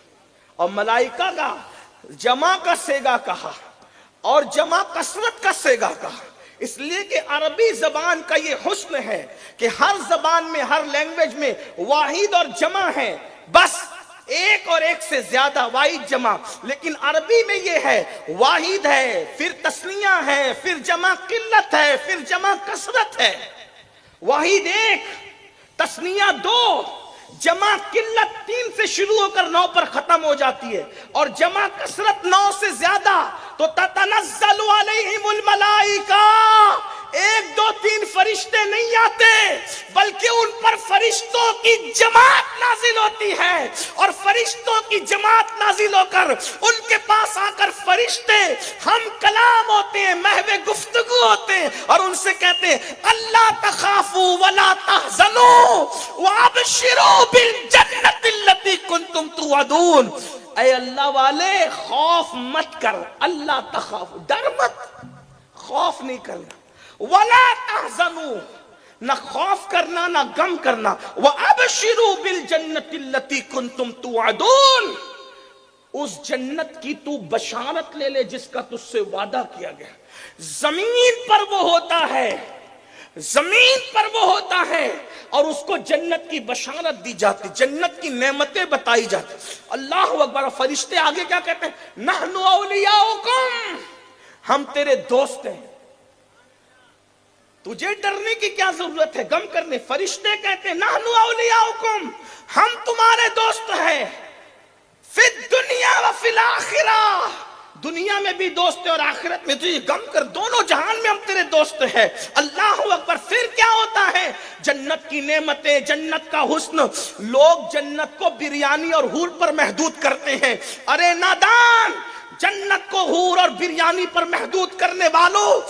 S1: اور ملائکہ کا جمع کا صیغہ کہا اور جمع کثرت کا صیغہ کہا، اس لیے کہ عربی زبان کا یہ حسن ہے کہ ہر زبان میں، ہر لینگویج میں واحد اور جمع ہے، بس ایک اور ایک سے زیادہ، واحد جمع۔ لیکن عربی میں یہ ہے، واحد ہے، پھر تثنیہ ہے، پھر جمع قلت ہے، پھر جمع کثرت ہے۔ واحد ایک، تثنیہ دو، جمع قلت 3 سے شروع ہو کر 9 پر ختم ہو جاتی ہے، اور جمع کثرت 9 سے زیادہ۔ تو تتنزل علیہم الملائکہ، 1 2 3 فرشتے نہیں آتے، بلکہ ان پر فرشتوں کی جماعت نازل ہوتی ہے، اور فرشتوں کی جماعت نازل ہو کر ان کے پاس آ کر فرشتے ہم کلام ہوتے ہیں، محو گفتگو ہوتے ہیں، اور ان سے کہتے ہیں اللہ تخافوا ولا تحزنوا وابشروا بالجنۃ التي کنتم توعدون۔ اے اللہ والے، خوف مت کر، اللہ تخاف، ڈر مت، خوف نہیں کرنا، ولا تحزنوا، نہ خوف کرنا نہ غم کرنا، وابشروا بالجنۃ التي کنتم توعدون، اس جنت کی تو بشارت لے لے جس کا تجھ سے وعدہ کیا گیا۔ زمین پر وہ ہوتا ہے، زمین پر وہ ہوتا ہے، اور اس کو جنت کی بشارت دی جاتی، جنت کی نعمتیں بتائی جاتی۔ اللہ اکبر۔ فرشتے آگے کیا کہتے ہیں؟ نحن اولیاؤکم، ہم تیرے دوست ہیں، تجھے ڈرنے کی کیا ضرورت ہے، غم کرنے۔ فرشتے کہتے ہیں نحن اولیاؤکم، ہم تمہارے دوست ہیں، فی الدنیا و فی الآخرہ، دنیا میں بھی دوست ہیں اور آخرت میں تجھے غم کر، دونوں جہان میں ہم تیرے دوست ہیں۔ اللہ اکبر۔ پھر کیا ہوتا ہے؟ جنت کی نعمتیں، جنت کا حسن۔ لوگ جنت کو بریانی اور حور پر محدود کرتے ہیں، ارے نادان، جنت کو حور اور بریانی پر محدود کرنے والوں،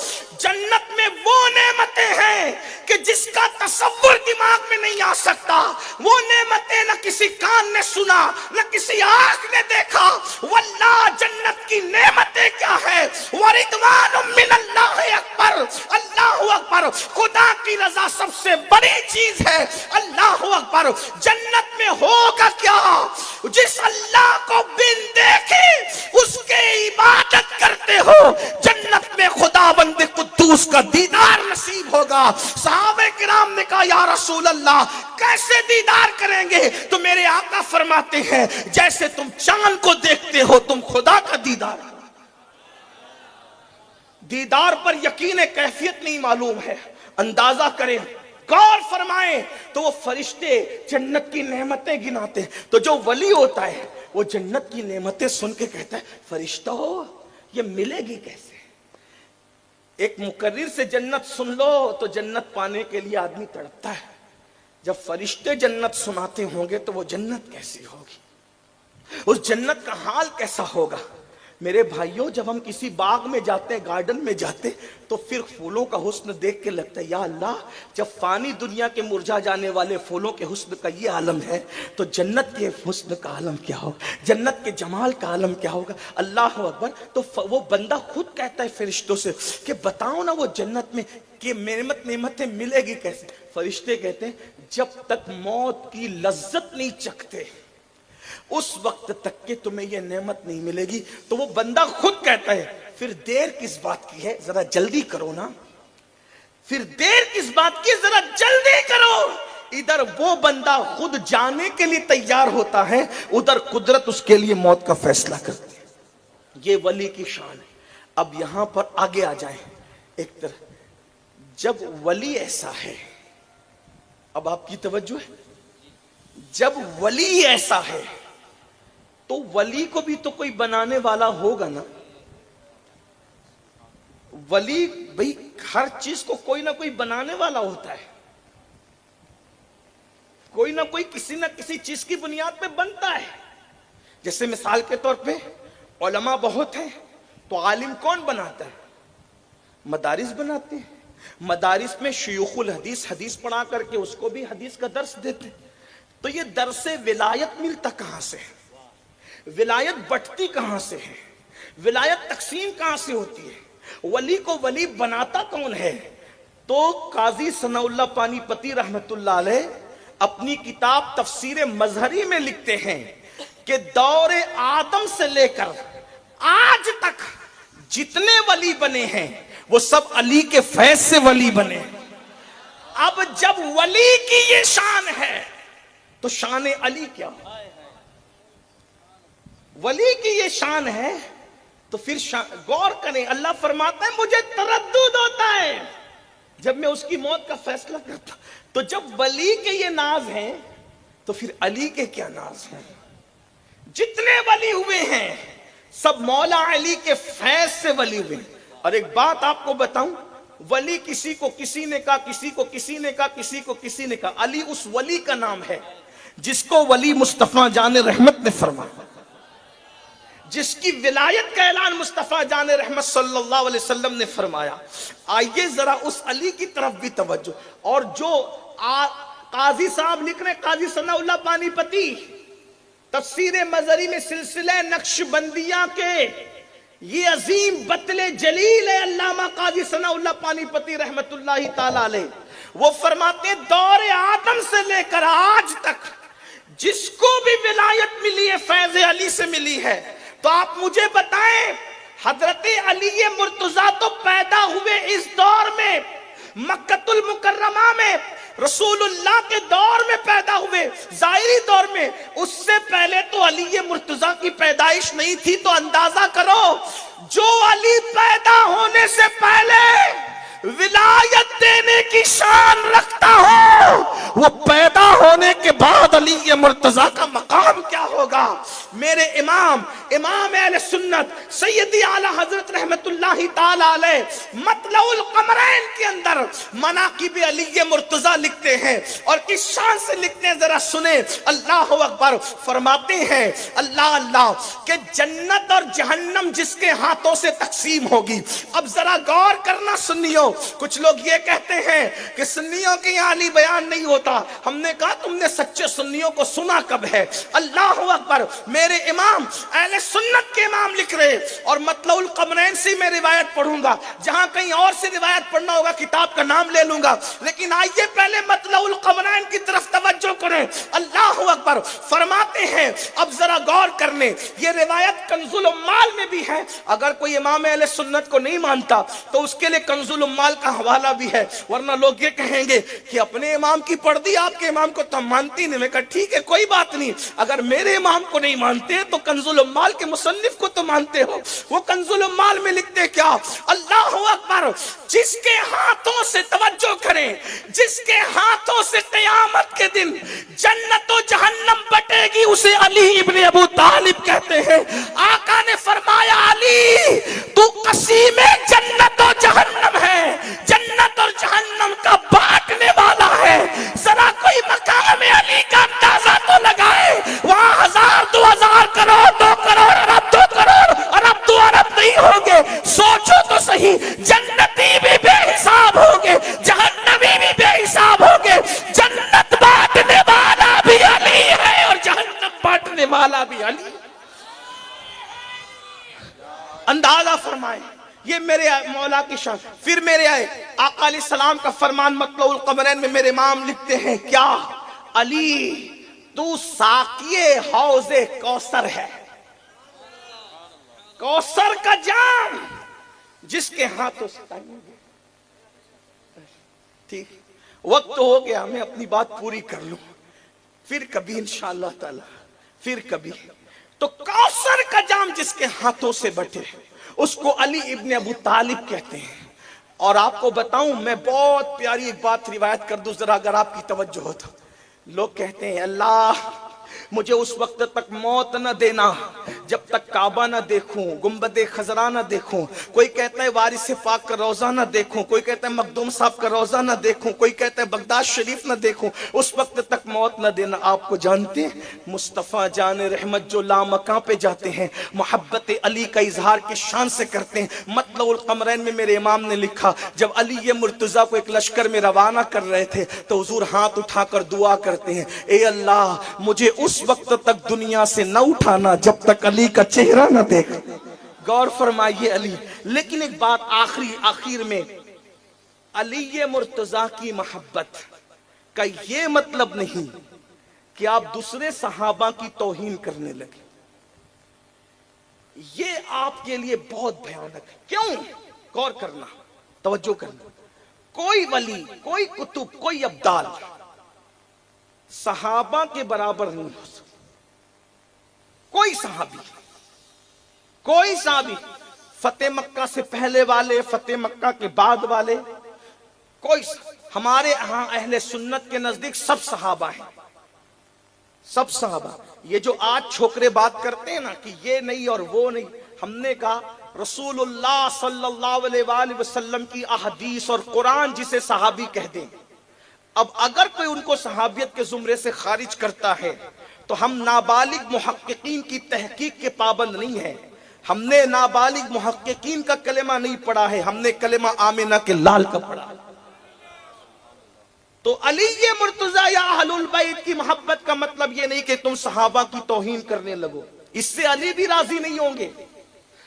S1: جنت میں وہ نعمتیں ہیں کہ جس کا تصور دماغ میں نہیں آ سکتا، وہ نعمتیں نہ کسی کان نے سنا نہ کسی آنکھ نے دیکھا۔ واللہ جنت کی نعمتیں کیا ہے؟ وَرِضْوَانٌ مِّنَ اللَّهِ اکبر، اللہ اکبر۔ خدا کی رضا سب سے بڑی چیز ہے، اللہ اکبر۔ جنت میں ہوگا کیا؟ جس اللہ کو بن دیکھے اس کے عبادت کرتے ہو، جنت میں خدا بند قدوس کا دیدار نصیب ہوگا۔ صحابہ کرام نے کہا یا رسول اللہ کیسے دیدار کریں گے؟ تو میرے آقا فرماتے ہیں جیسے تم چاند کو دیکھتے ہو تم خدا کا دیدار کرو۔ دیدار پر یقین کیفیت نہیں معلوم ہے، اندازہ کریں، غور فرمائیں، تو وہ فرشتے جنت کی نعمتیں گناتے ہیں۔ تو جو ولی ہوتا ہے وہ جنت کی نعمتیں سن کے کہتا ہے فرشتوں یہ ملے گی کیسے؟ ایک مقرر سے جنت سن لو تو جنت پانے کے لیے آدمی تڑپتا ہے، جب فرشتے جنت سناتے ہوں گے تو وہ جنت کیسی ہوگی، اس جنت کا حال کیسا ہوگا؟ میرے بھائیوں، جب ہم کسی باغ میں جاتے ہیں، گارڈن میں جاتے، تو پھر پھولوں کا حسن دیکھ کے لگتا ہے یا اللہ، جب فانی دنیا کے مرجھا جانے والے پھولوں کے حسن کا یہ عالم ہے تو جنت کے حسن کا عالم کیا ہوگا، جنت کے جمال کا عالم کیا ہوگا۔ اللہ اکبر۔ تو وہ بندہ خود کہتا ہے فرشتوں سے کہ بتاؤ نا وہ جنت میں کہ نعمتیں ملے گی کیسے؟ فرشتے کہتے ہیں جب تک موت کی لذت نہیں چکھتے اس وقت تک کہ تمہیں یہ نعمت نہیں ملے گی۔ تو وہ بندہ خود کہتا ہے پھر دیر کس بات کی ہے، ذرا جلدی کرو نا، پھر دیر کس بات کی، ذرا جلدی کرو۔ ادھر وہ بندہ خود جانے کے لیے تیار ہوتا ہے، ادھر قدرت اس کے لیے موت کا فیصلہ کرتی ہے۔ یہ ولی کی شان ہے۔ اب یہاں پر آگے آ جائیں ایک طرح، جب ولی ایسا ہے، اب آپ کی توجہ ہے، جب ولی ایسا ہے تو ولی کو بھی تو کوئی بنانے والا ہوگا نا۔ ولی بھئی ہر چیز کو کوئی نہ کوئی بنانے والا ہوتا ہے، کوئی نہ کوئی کسی نہ کسی چیز کی بنیاد پہ بنتا ہے۔ جیسے مثال کے طور پہ علماء بہت ہیں تو عالم کون بناتا ہے؟ مدارس بناتے ہیں، مدارس میں شیوخ الحدیث حدیث پڑھا کر کے اس کو بھی حدیث کا درس دیتے۔ تو یہ درس ولایت ملتا کہاں سے؟ ولایت بٹتی کہاں سے ہے؟ ولایت تقسیم کہاں سے ہوتی ہے؟ ولی کو ولی بناتا کون ہے؟ تو قاضی ثناء اللہ پانی پتی رحمت اللہ علیہ اپنی کتاب تفسیر مظہری میں لکھتے ہیں کہ دور آدم سے لے کر آج تک جتنے ولی بنے ہیں وہ سب علی کے فیض سے ولی بنے۔ اب جب ولی کی یہ شان ہے تو شان علی کیا؟ ولی کی یہ شان ہے تو پھر غور کریں، اللہ فرماتا ہے مجھے تردد ہوتا ہے جب میں اس کی موت کا فیصلہ کرتا، تو جب ولی کے یہ ناز ہیں تو پھر علی کے کیا ناز ہیں؟ جتنے ولی ہوئے ہیں سب مولا علی کے فیض سے ولی ہوئے۔ اور ایک بات آپ کو بتاؤں، ولی کسی کو کسی نے کہا، کسی کو کسی نے کہا، کسی کو کسی نے کہا، علی اس ولی کا نام ہے جس کو ولی مصطفیٰ جان رحمت نے فرمایا، جس کی ولایت کا اعلان مصطفیٰ جان رحمت صلی اللہ علیہ وسلم نے فرمایا۔ آئیے ذرا اس علی کی طرف بھی توجہ۔ اور جو قاضی صاحب لکھ رہے ہیں، قاضی ثناء اللہ پانی پتی تفسیر مظہری میں سلسلہ نقش بندیہ کے یہ عظیم بطل جلیل ہے علامہ قاضی ثناء اللہ پانی پتی رحمت اللہ تعالی علیہ، وہ فرماتے ہیں دور آدم سے لے کر آج تک جس کو بھی ولایت ملی ہے فیض علی سے ملی ہے۔ تو آپ مجھے بتائیں، حضرت علی مرتضیٰ تو پیدا ہوئے اس دور میں، مکہ المکرمہ میں، رسول اللہ کے دور میں پیدا ہوئے، ظاہری دور میں، اس سے پہلے تو علی مرتضیٰ کی پیدائش نہیں تھی۔ تو اندازہ کرو، جو علی پیدا ہونے سے پہلے ولایت دینے کی شان رکھتا ہو، وہ پیدا ہونے کے بعد علی مرتضیٰ کا مقام کیا ہوگا؟ میرے امام اہل سنت سیدی اعلی حضرت رحمت اللہ تعالی علیہ مطلع القمرین کے اندر مناقب علی مرتضیٰ لکھتے ہیں، اور کس شان سے لکھتے ہیں ذرا سنیں۔ اللہ اکبر، فرماتے ہیں اللہ اللہ کہ جنت اور جہنم جس کے ہاتھوں سے تقسیم ہوگی۔ اب ذرا غور کرنا سنیوں، کچھ لوگ یہ کہتے ہیں کہ سنیوں کے یہاں علی بیان نہیں ہوتا۔ ہم نے کہا تم نے سچے سنیوں کو سنا کب ہے؟ اللہ اکبر، میرے امام اہل سنت کے امام لکھ رہے، اور مطلع القمرین سے میں روایت پڑھوں گا، جہاں کہیں اور سے روایت پڑھنا ہوگا کتاب کا نام لے لوں گا، لیکن آئیے پہلے مطلع القمرین کی طرف توجہ کریں۔ اللہ اکبر، فرماتے ہیں اب ذرا غور کرنے، یہ روایت کنز العمال میں بھی ہے۔ اگر کوئی امام اہل سنت کو نہیں مانتا تو اس کے لیے کنز العمال کا حوالہ بھی ہے، ورنہ لوگ یہ کہیں گے کہ اپنے امام کی پڑھ دی، آپ کے امام کو تو مانتی نہیں۔ میں کہا ٹھیک ہے، کوئی بات نہیں، اگر میرے امام کو نہیں مانتے تو کنز العمال کے مصنف کو تو مانتے ہو۔ وہ کنز العمال میں لکھتے کیا؟ اللہ اکبر، جس کے ہاتھوں سے، توجہ کریں، جس کے ہاتھوں سے قیامت کے دن جنت و جہنم بٹے گی اسے علی ابن ابو طالب کہتے ہیں۔ آقا نے فرمایا علی تو قسیم جنت و جہنم ہے، جنت اور جہنم کا بانٹنے والا ہے۔ ذرا کوئی مقام علی کا اندازہ تو لگائے، وہاں 1000 2000 کروڑ 2 کروڑ ارب 2 کروڑ ارب 2 ارب نہیں ہوں گے۔ سوچو تو صحیح، جنتی بھی بے حساب ہوں گے، جہنمی بھی بے حساب ہوں گے۔ جنت بانٹنے والا بھی علی ہے اور جہنم بانٹنے والا بھی علی۔ اندازہ فرمائیں، یہ میرے مولا کی شان۔ پھر میرے آقا علیہ السلام کا فرمان مطلع القمرین میں میرے امام لکھتے ہیں کیا؟ علی تو ساقی حوض کوثر ہے، کوثر کا جام جس کے ہاتھوں سے ٹھیک۔ وقت ہو گیا، میں اپنی بات پوری کر لوں، پھر کبھی انشاءاللہ تعالی، پھر کبھی۔ تو کوثر کا جام جس کے ہاتھوں سے بٹے اس کو علی ابن ابو طالب کہتے ہیں۔ اور آپ کو بتاؤں، میں بہت پیاری ایک بات روایت کر دوں ذرا اگر آپ کی توجہ ہو تو۔ لوگ کہتے ہیں اللہ مجھے اس وقت تک موت نہ دینا جب تک کعبہ نہ دیکھوں، گنبد خضرا نہ دیکھوں، کوئی کہتا ہے وارث پاک کا روزہ نہ دیکھوں، کوئی کہتا ہے مخدوم صاحب کا روزہ نہ دیکھوں، کوئی کہتا ہے بغداد شریف نہ دیکھوں، اس وقت تک موت نہ دینا۔ آپ کو جانتے ہیں مصطفیٰ جان رحمت جو لامکاں پہ جاتے ہیں، محبت علی کا اظہار کی شان سے کرتے ہیں۔ مطلع القمرین میں میرے امام نے لکھا، جب علی مرتضیٰ کو ایک لشکر میں روانہ کر رہے تھے تو حضور ہاتھ اٹھا کر دعا کرتے ہیں، اے اللہ مجھے اس وقت تک دنیا سے نہ اٹھانا جب تک علی کا چہرہ نہ دیکھ۔ غور فرمائیے علی۔ لیکن ایک بات آخر میں، علی مرتضیٰ کی محبت کا یہ مطلب نہیں کہ آپ دوسرے صحابہ کی توہین کرنے لگے۔ یہ آپ کے لیے بہت بھیانک ہے۔ کیوں؟ غور کرنا، توجہ کرنا۔ کوئی ولی، کوئی کتب، کوئی ابدال صحابہ کے برابر نہیں ہو سکتا۔ کوئی صحابی، فتح مکہ سے پہلے والے، فتح مکہ کے بعد والے، ہمارے ہاں اہل سنت کے نزدیک سب صحابہ ہیں، سب صحابہ۔ یہ جو آج چھوکرے بات کرتے ہیں نا کہ یہ نہیں اور وہ نہیں، ہم نے کہا رسول اللہ صلی اللہ علیہ وآلہ وسلم کی احادیث اور قرآن جسے صحابی کہہ دیں۔ اب اگر کوئی ان کو صحابیت کے زمرے سے خارج کرتا ہے تو ہم نابالغ محققین کی تحقیق کے پابند نہیں ہیں۔ ہم نے نابالغ محققین کا کلمہ نہیں پڑھا ہے، ہم نے کلمہ آمنہ کے لال کا پڑھا۔ تو علی مرتضیٰ یا اہل البیت کی محبت کا مطلب یہ نہیں کہ تم صحابہ کی توہین کرنے لگو۔ اس سے علی بھی راضی نہیں ہوں گے،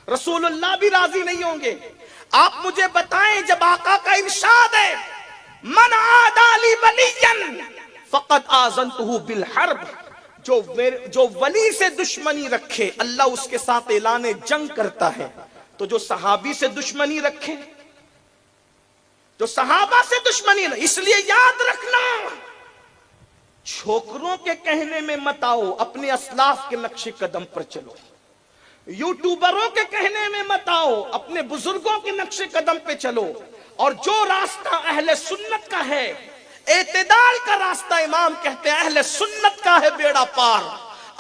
S1: رسول اللہ بھی راضی نہیں ہوں گے۔ آپ مجھے بتائیں، جب آقا کا ارشاد ہے من عادی لی ولیا فقد آذنتہ بالحرب، جو ولی سے دشمنی رکھے اللہ اس کے ساتھ اعلان جنگ کرتا ہے، تو جو صحابی سے دشمنی رکھے، جو صحابہ سے دشمنی رکھے، اس لیے یاد رکھنا چھوکروں کے کہنے میں مت آؤ، اپنے اسلاف کے نقش قدم پر چلو۔ یوٹیوبروں کے کہنے میں مت آؤ، اپنے بزرگوں کے نقش قدم پہ چلو۔ اور جو راستہ اہل سنت کا ہے، اعتدال کا راستہ، امام کہتے ہیں اہل سنت کا ہے بیڑا پار،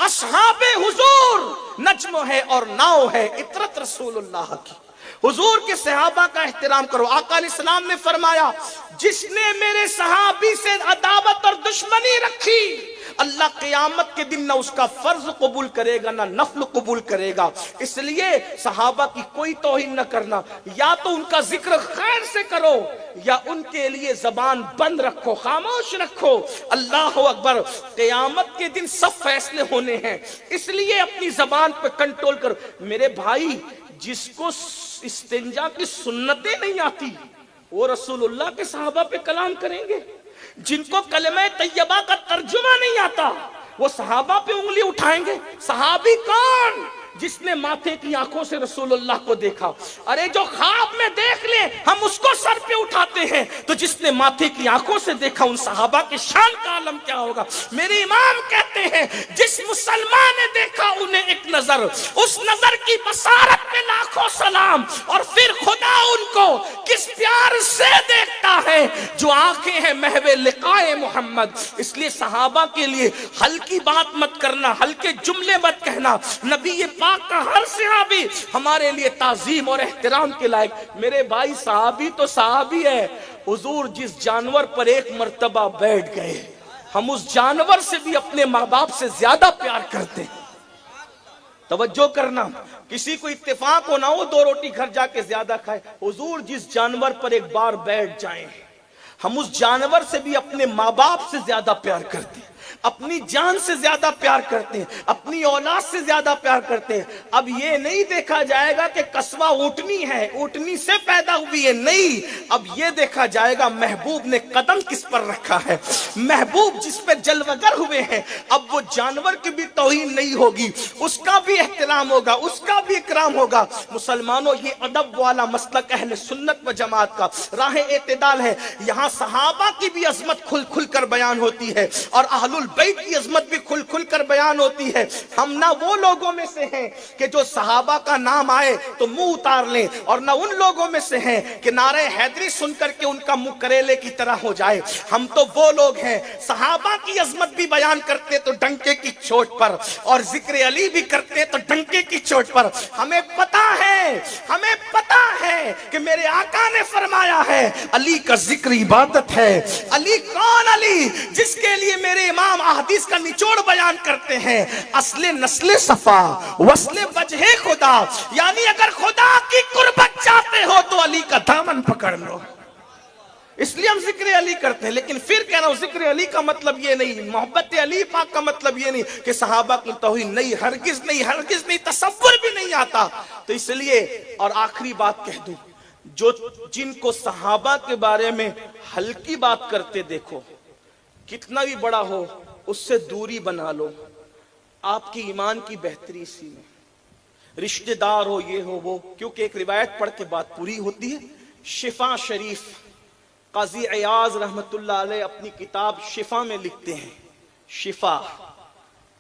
S1: اصحاب حضور نجم ہے اور ناؤ ہے، اطرت رسول اللہ کی۔ حضور کے صحابہ کا احترام کرو۔ آقا علیہ السلام نے فرمایا جس نے میرے صحابی سے عداوت اور دشمنی رکھی، اللہ قیامت کے دن نہ اس کا فرض قبول کرے گا نہ نفل قبول کرے گا۔ اس لیے صحابہ کی کوئی توہین نہ کرنا، یا تو ان کا ذکر خیر سے کرو یا ان کے لیے زبان بند رکھو، خاموش رکھو۔ اللہ اکبر، قیامت کے دن سب فیصلے ہونے ہیں، اس لیے اپنی زبان پہ کنٹرول کرو۔ میرے بھائی، جس کو استنجا کی سنتیں نہیں آتی وہ رسول اللہ کے صحابہ پہ کلام کریں گے؟ جن کو کلمہ طیبہ کا ترجمہ نہیں آتا وہ صحابہ پہ انگلی اٹھائیں گے؟ صحابی کون؟ جس نے ماتھے کی آنکھوں سے رسول اللہ کو دیکھا۔ ارے جو خواب میں دیکھ لے ہم اس کو سر پہ اٹھاتے ہیں، تو جس نے ماتھے کی آنکھوں سے دیکھا ان صحابہ کی شان کا عالم کیا ہوگا؟ میرے امام کہتے ہیں جس مسلمان نے دیکھا انہیں ایک نظر، اس نظر کی بصارت میں لاکھوں سلام، اور پھر خدا ان کو کس پیار سے دیکھتا ہے جو آنکھیں ہیں محو لقائے محمد۔ اس لیے صحابہ کے لیے ہلکی بات مت کرنا، ہلکے جملے مت کہنا۔ نبی پاک کا ہر صحابی ہمارے لیے تعظیم اور احترام کے لائق۔ میرے بھائی، صحابی تو صحابی ہے۔ حضور جس جانور پر ایک مرتبہ بیٹھ گئے، ہم اس جانور سے بھی اپنے ماں باپ سے زیادہ پیار کرتے ہیں۔ توجہ کرنا، کسی کو اتفاق ہو نہ ہو 2 روٹی گھر جا کے زیادہ کھائے، حضور جس جانور پر ایک بار بیٹھ جائیں ہم اس جانور سے بھی اپنے ماں باپ سے زیادہ پیار کرتے ہیں، اپنی جان سے زیادہ پیار کرتے ہیں، اپنی اولاد سے زیادہ پیار کرتے ہیں۔ اب یہ نہیں دیکھا جائے گا کہ قصوہ اونٹنی ہے، اونٹنی سے پیدا ہوئی ہے، نہیں، اب یہ دیکھا جائے گا محبوب نے قدم کس پر رکھا ہے، محبوب جس پہ جلوگر ہوئے ہیں۔ اب وہ جانور کی بھی توہین نہیں ہوگی، اس کا بھی احترام ہوگا، اس کا بھی اکرام ہوگا۔ مسلمانوں، یہ ادب والا مسلک اہل سنت و جماعت کا راہ اعتدال ہے۔ یہاں صحابہ کی بھی عظمت کھل کھل کر بیان ہوتی ہے، اور اہل بیت کی عظمت بھی کھل کھل کر بیان ہوتی ہے. ہم نہ وہ لوگوں میں سے ہیں کہ جو صحابہ کا نام آئے تو منہ اتار لیں، اور نہ ان لوگوں میں سے ہیں کہ نعرہ حیدری سن کر کے ان کا منہ کریلے کی طرح ہو جائے. ہم تو وہ لوگ ہیں صحابہ کی عظمت بھی بیان کرتے تو ڈنکے کی چوٹ پر، اور ذکر علی بھی کرتے تو ڈنکے کی چوٹ پر. ہمیں پتا ہے کہ میرے آقا نے فرمایا ہے علی کا ذکر عبادت ہے. علی کون علی؟ جس کے لیے میرے امام احادیث کا نچوڑ بیان کرتے ہیں، اصل نسل صفا وصل وجہ خدا، یعنی اگر خدا کی قربت چاہتے ہو تو علی کا دامن پکڑ لو. اس لیے ہم ذکر علی کرتے ہیں. لیکن پھر کہہ رہا ہوں ذکر علی کا مطلب یہ نہیں، محبت علی پاک کا مطلب یہ نہیں کہ صحابہ کی توہین نہیں، ہرگز نہیں، تصور بھی نہیں آتا. تو اس لیے اور آخری بات کہہ دوں، جن کو صحابہ کے بارے میں ہلکی بات کرتے دیکھو، کتنا بھی بڑا ہو اس سے دوری بنا لو. آپ کی ایمان کی بہتری اسی میں، رشتہ دار ہو یہ ہو وہ، کیونکہ ایک روایت پڑھ کے بات پوری ہوتی ہے. شفا شریف قاضی عیاض رحمت اللہ علیہ اپنی کتاب شفا میں لکھتے ہیں. شفا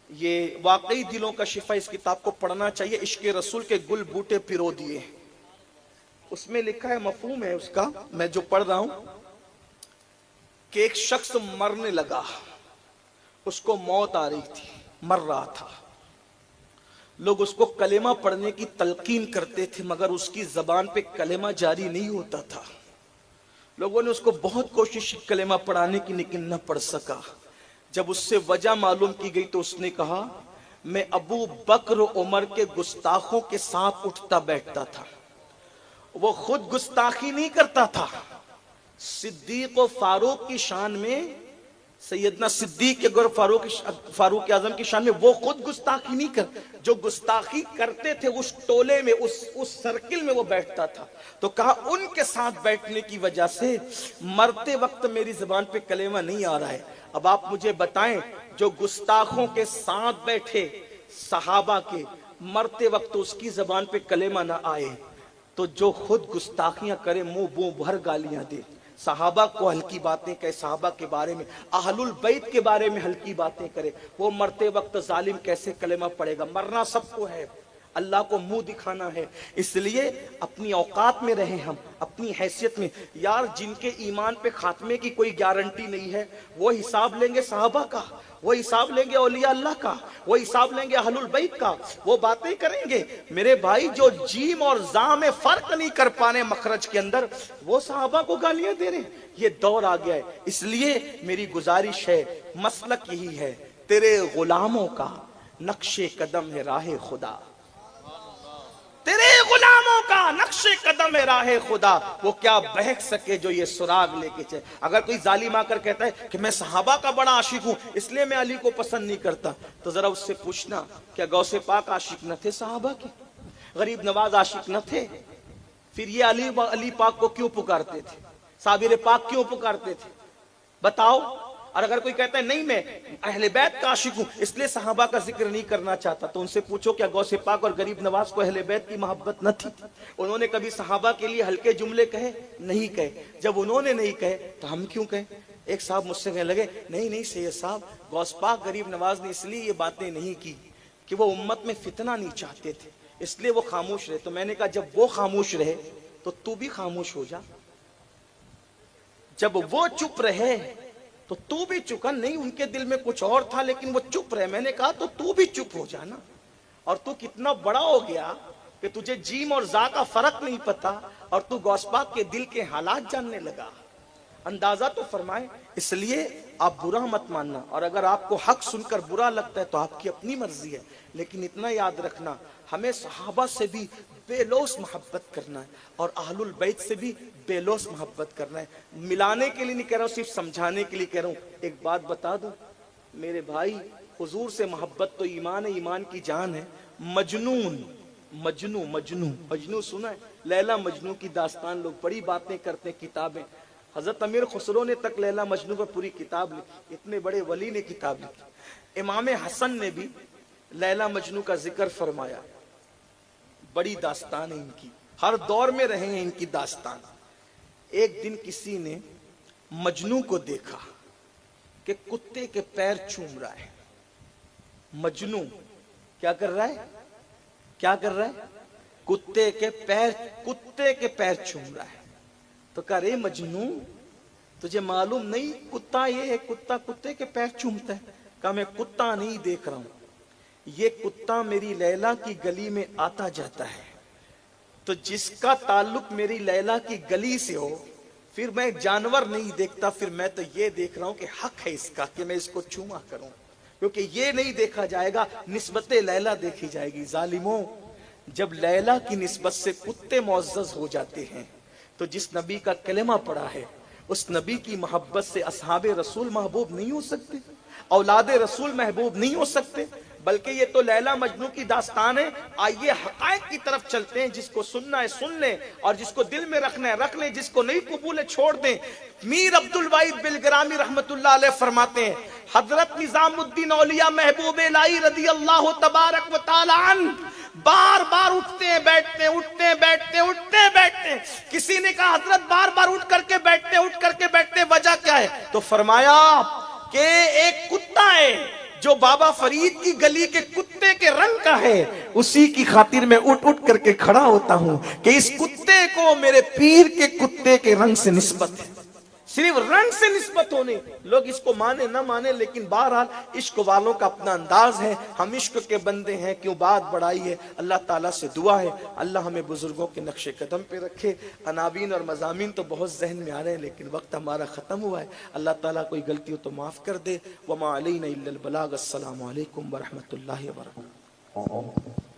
S1: یہ واقعی دلوں کا شفا، اس کتاب کو پڑھنا چاہیے. عشق رسول کے گل بوٹے پرو دیے، اس میں لکھا ہے، مفہوم ہے اس کا، میں جو پڑھ رہا ہوں کہ ایک شخص مرنے لگا، اس کو موت آ رہی تھی، مر رہا تھا. لوگ اس کو کلمہ پڑھنے کی تلقین کرتے تھے مگر اس کی زبان پہ کلمہ جاری نہیں ہوتا تھا. لوگوں نے اس کو بہت کوشش کی کلمہ پڑھانے کی لیکن نہ پڑھ سکا. جب اس سے وجہ معلوم کی گئی تو اس نے کہا میں ابو بکر و عمر کے گستاخوں کے ساتھ اٹھتا بیٹھتا تھا. وہ خود گستاخی نہیں کرتا تھا. صدیق و فاروق کی شان میں، سیدنا صدیق اگر فاروق اعظم کی شان میں، وہ خود گستاخی نہیں کرتے. جو گستاخی کرتے تھے اس ٹولے میں، اس سرکل میں وہ بیٹھتا تھا. تو کہا ان کے ساتھ بیٹھنے کی وجہ سے مرتے وقت میری زبان پہ کلمہ نہیں آ رہا ہے. اب آپ مجھے بتائیں، جو گستاخوں کے ساتھ بیٹھے صحابہ کے، مرتے وقت اس کی زبان پہ کلمہ نہ آئے، تو جو خود گستاخیاں کرے، منہ بو بھر گالیاں دے، صحابہ کو ہلکی باتیں کہے، صحابہ کے بارے میں، اہل البیت کے بارے میں ہلکی باتیں کرے، وہ مرتے وقت ظالم کیسے کلمہ پڑے گا؟ مرنا سب کو ہے، اللہ کو منہ دکھانا ہے. اس لیے اپنی اوقات میں رہیں، ہم اپنی حیثیت میں. یار جن کے ایمان پہ خاتمے کی کوئی گارنٹی نہیں ہے، وہ حساب لیں گے صحابہ کا، وہ حساب لیں گے اولیاء اللہ کا، وہ حساب لیں گے اہل البیت کا، وہ باتیں کریں گے. میرے بھائی جو جیم اور زا میں فرق نہیں کر پانے مخرج کے اندر، وہ صحابہ کو گالیاں دے رہے ہیں. یہ دور آ گیا ہے. اس لیے میری گزارش ہے، مسلک یہی ہے، تیرے غلاموں کا نقش قدم ہے راہ خدا. تیرے غلاموں کا نقش قدم ہے راہ خدا، وہ کیا بہک سکے جو یہ سراغ لے کے چلے. اگر کوئی ظالم آ کر کہتا ہے کہ میں صحابہ کا بڑا عاشق ہوں اس لیے میں علی کو پسند نہیں کرتا، تو ذرا اس سے پوچھنا کیا غوث پاک عاشق نہ تھے صحابہ کے؟ غریب نواز عاشق نہ تھے؟ پھر یہ علی پاک کو کیوں پکارتے تھے؟ صابر پاک کیوں پکارتے تھے؟ بتاؤ. اور اگر کوئی کہتا ہے نہیں میں اہل بیت کا عاشق ہوں اس لیے صحابہ کا ذکر نہیں کرنا چاہتا، تو ان سے پوچھو کیا غوث پاک اور غریب نواز کو اہل بیت کی محبت نہ تھی؟ انہوں نے کبھی صحابہ کے لیے ہلکے جملے کہے؟ نہیں کہے. جب انہوں نے نہیں کہے تو ہم کیوں کہیں؟ ایک صاحب مجھ سے کہنے لگے نہیں سید صاحب، غوث پاک غریب نواز نے اس لیے یہ باتیں نہیں کی کہ وہ امت میں فتنہ نہیں چاہتے تھے، اس لیے وہ خاموش رہے. تو میں نے کہا جب وہ خاموش رہے تو تو بھی خاموش ہو جا. جب وہ چپ رہے تو تو بھی چکن نہیں، ان کے دل میں کچھ اور تھا لیکن وہ چپ رہے. میں نے کہا تو بھی چپ ہو جانا. اور تو کتنا بڑا ہو گیا کہ تجھے جیم اور زا کا فرق نہیں پتا اور تو غوث پاک کے دل کے حالات جاننے لگا. اندازہ تو فرمائے. اس لیے آپ برا مت ماننا، اور اگر آپ کو حق سن کر برا لگتا ہے تو آپ کی اپنی مرضی ہے، لیکن اتنا یاد رکھنا ہمیں صحابہ سے بھی بے لوث محبت کرنا ہے اور اہل البیت سے بھی بے لوث محبت کرنا ہے. ملانے کے لیے نہیں کہہ رہا ہوں، صرف سمجھانے کے لیے کہہ رہا ہوں. ایک بات بتا دوں میرے بھائی، حضور سے محبت تو ایمان ہے، ایمان کی جان ہے. مجنو سنا ہے؟ لیلا مجنو کی داستان لوگ بڑی باتیں کرتے ہیں، کتابیں. حضرت امیر خسرو نے تک لیلا مجنو پر پوری کتاب لکھی، اتنے بڑے ولی نے کتاب لکھی. امام حسن نے بھی لیلا مجنو کا ذکر فرمایا. بڑی داستان ہے ان کی، ہر دور میں رہے ہیں ان کی داستان. ایک دن کسی نے مجنو کو دیکھا کہ کتے کے پیر چوم رہا ہے. مجنو کیا کر رہا ہے؟ کیا کر رہا ہے؟ کتے کے پیر چوم رہا ہے. تو کہا رے مجنو تجھے معلوم نہیں کتا یہ ہے، کتا کتے کے پیر چومتا ہے؟ کہا میں کتا نہیں دیکھ رہا ہوں، یہ کتا میری لیلا کی گلی میں آتا جاتا ہے، تو جس کا تعلق میری لیلا کی گلی سے ہو پھر میں جانور نہیں دیکھتا، پھر میں تو یہ دیکھ رہا ہوں کہ حق ہے اس کا کہ میں اس کو چوما کروں، کیونکہ یہ نہیں دیکھا جائے گا، نسبت لیلا دیکھی جائے گی. ظالموں، جب لیلا کی نسبت سے کتے معزز ہو جاتے ہیں تو جس نبی کا کلمہ پڑا ہے اس نبی کی محبت سے اصحاب رسول محبوب نہیں ہو سکتے، اولاد رسول محبوب نہیں ہو سکتے؟ بلکہ یہ تو لیلا مجنو کی داستان ہے. آئیے حقائق کی طرف چلتے ہیں. جس کو سننا ہے سن لیں، اور جس کو دل میں رکھنا ہے رکھ لیں، جس کو نہیں قبول ہے چھوڑ دیں. میر عبد الواحد بلگرامی رحمت اللہ علیہ فرماتے ہیں حضرت نظام الدین اولیاء محبوب الہی رضی اللہ تبارک و تعالی عنہ بار بار اٹھتے ہیں بیٹھتے ہیں، اٹھتے ہیں بیٹھتے ہیں، اٹھتے ہیں بیٹھتے ہیں. کسی نے کہا حضرت بار بار اٹھ کر کے بیٹھتے ہیں، اٹھ کر کے بیٹھتے ہیں، وجہ کیا ہے؟ تو فرمایا کہ ایک کتا ہے جو بابا فرید کی گلی کے کتے کے رنگ کا ہے، اسی کی خاطر میں اٹھ اٹھ کر کے کھڑا ہوتا ہوں کہ اس کتے کو میرے پیر کے کتے کے رنگ سے نسبت ہے. صرف رنگ سے نسبت ہونے، لوگ اس کو مانے نہ مانے، لیکن بہرحال عشق والوں کا اپنا انداز ہے. ہم عشق کے بندے ہیں، کیوں بات بڑھائی ہے. اللہ تعالیٰ سے دعا ہے اللہ ہمیں بزرگوں کے نقش قدم پہ رکھے. عناوین اور مضامین تو بہت ذہن میں آ رہے ہیں لیکن وقت ہمارا ختم ہوا ہے. اللہ تعالیٰ کوئی غلطی ہو تو معاف کر دے. وما علینا الا البلاغ. السلام علیکم ورحمۃ اللہ وبرکاتہ.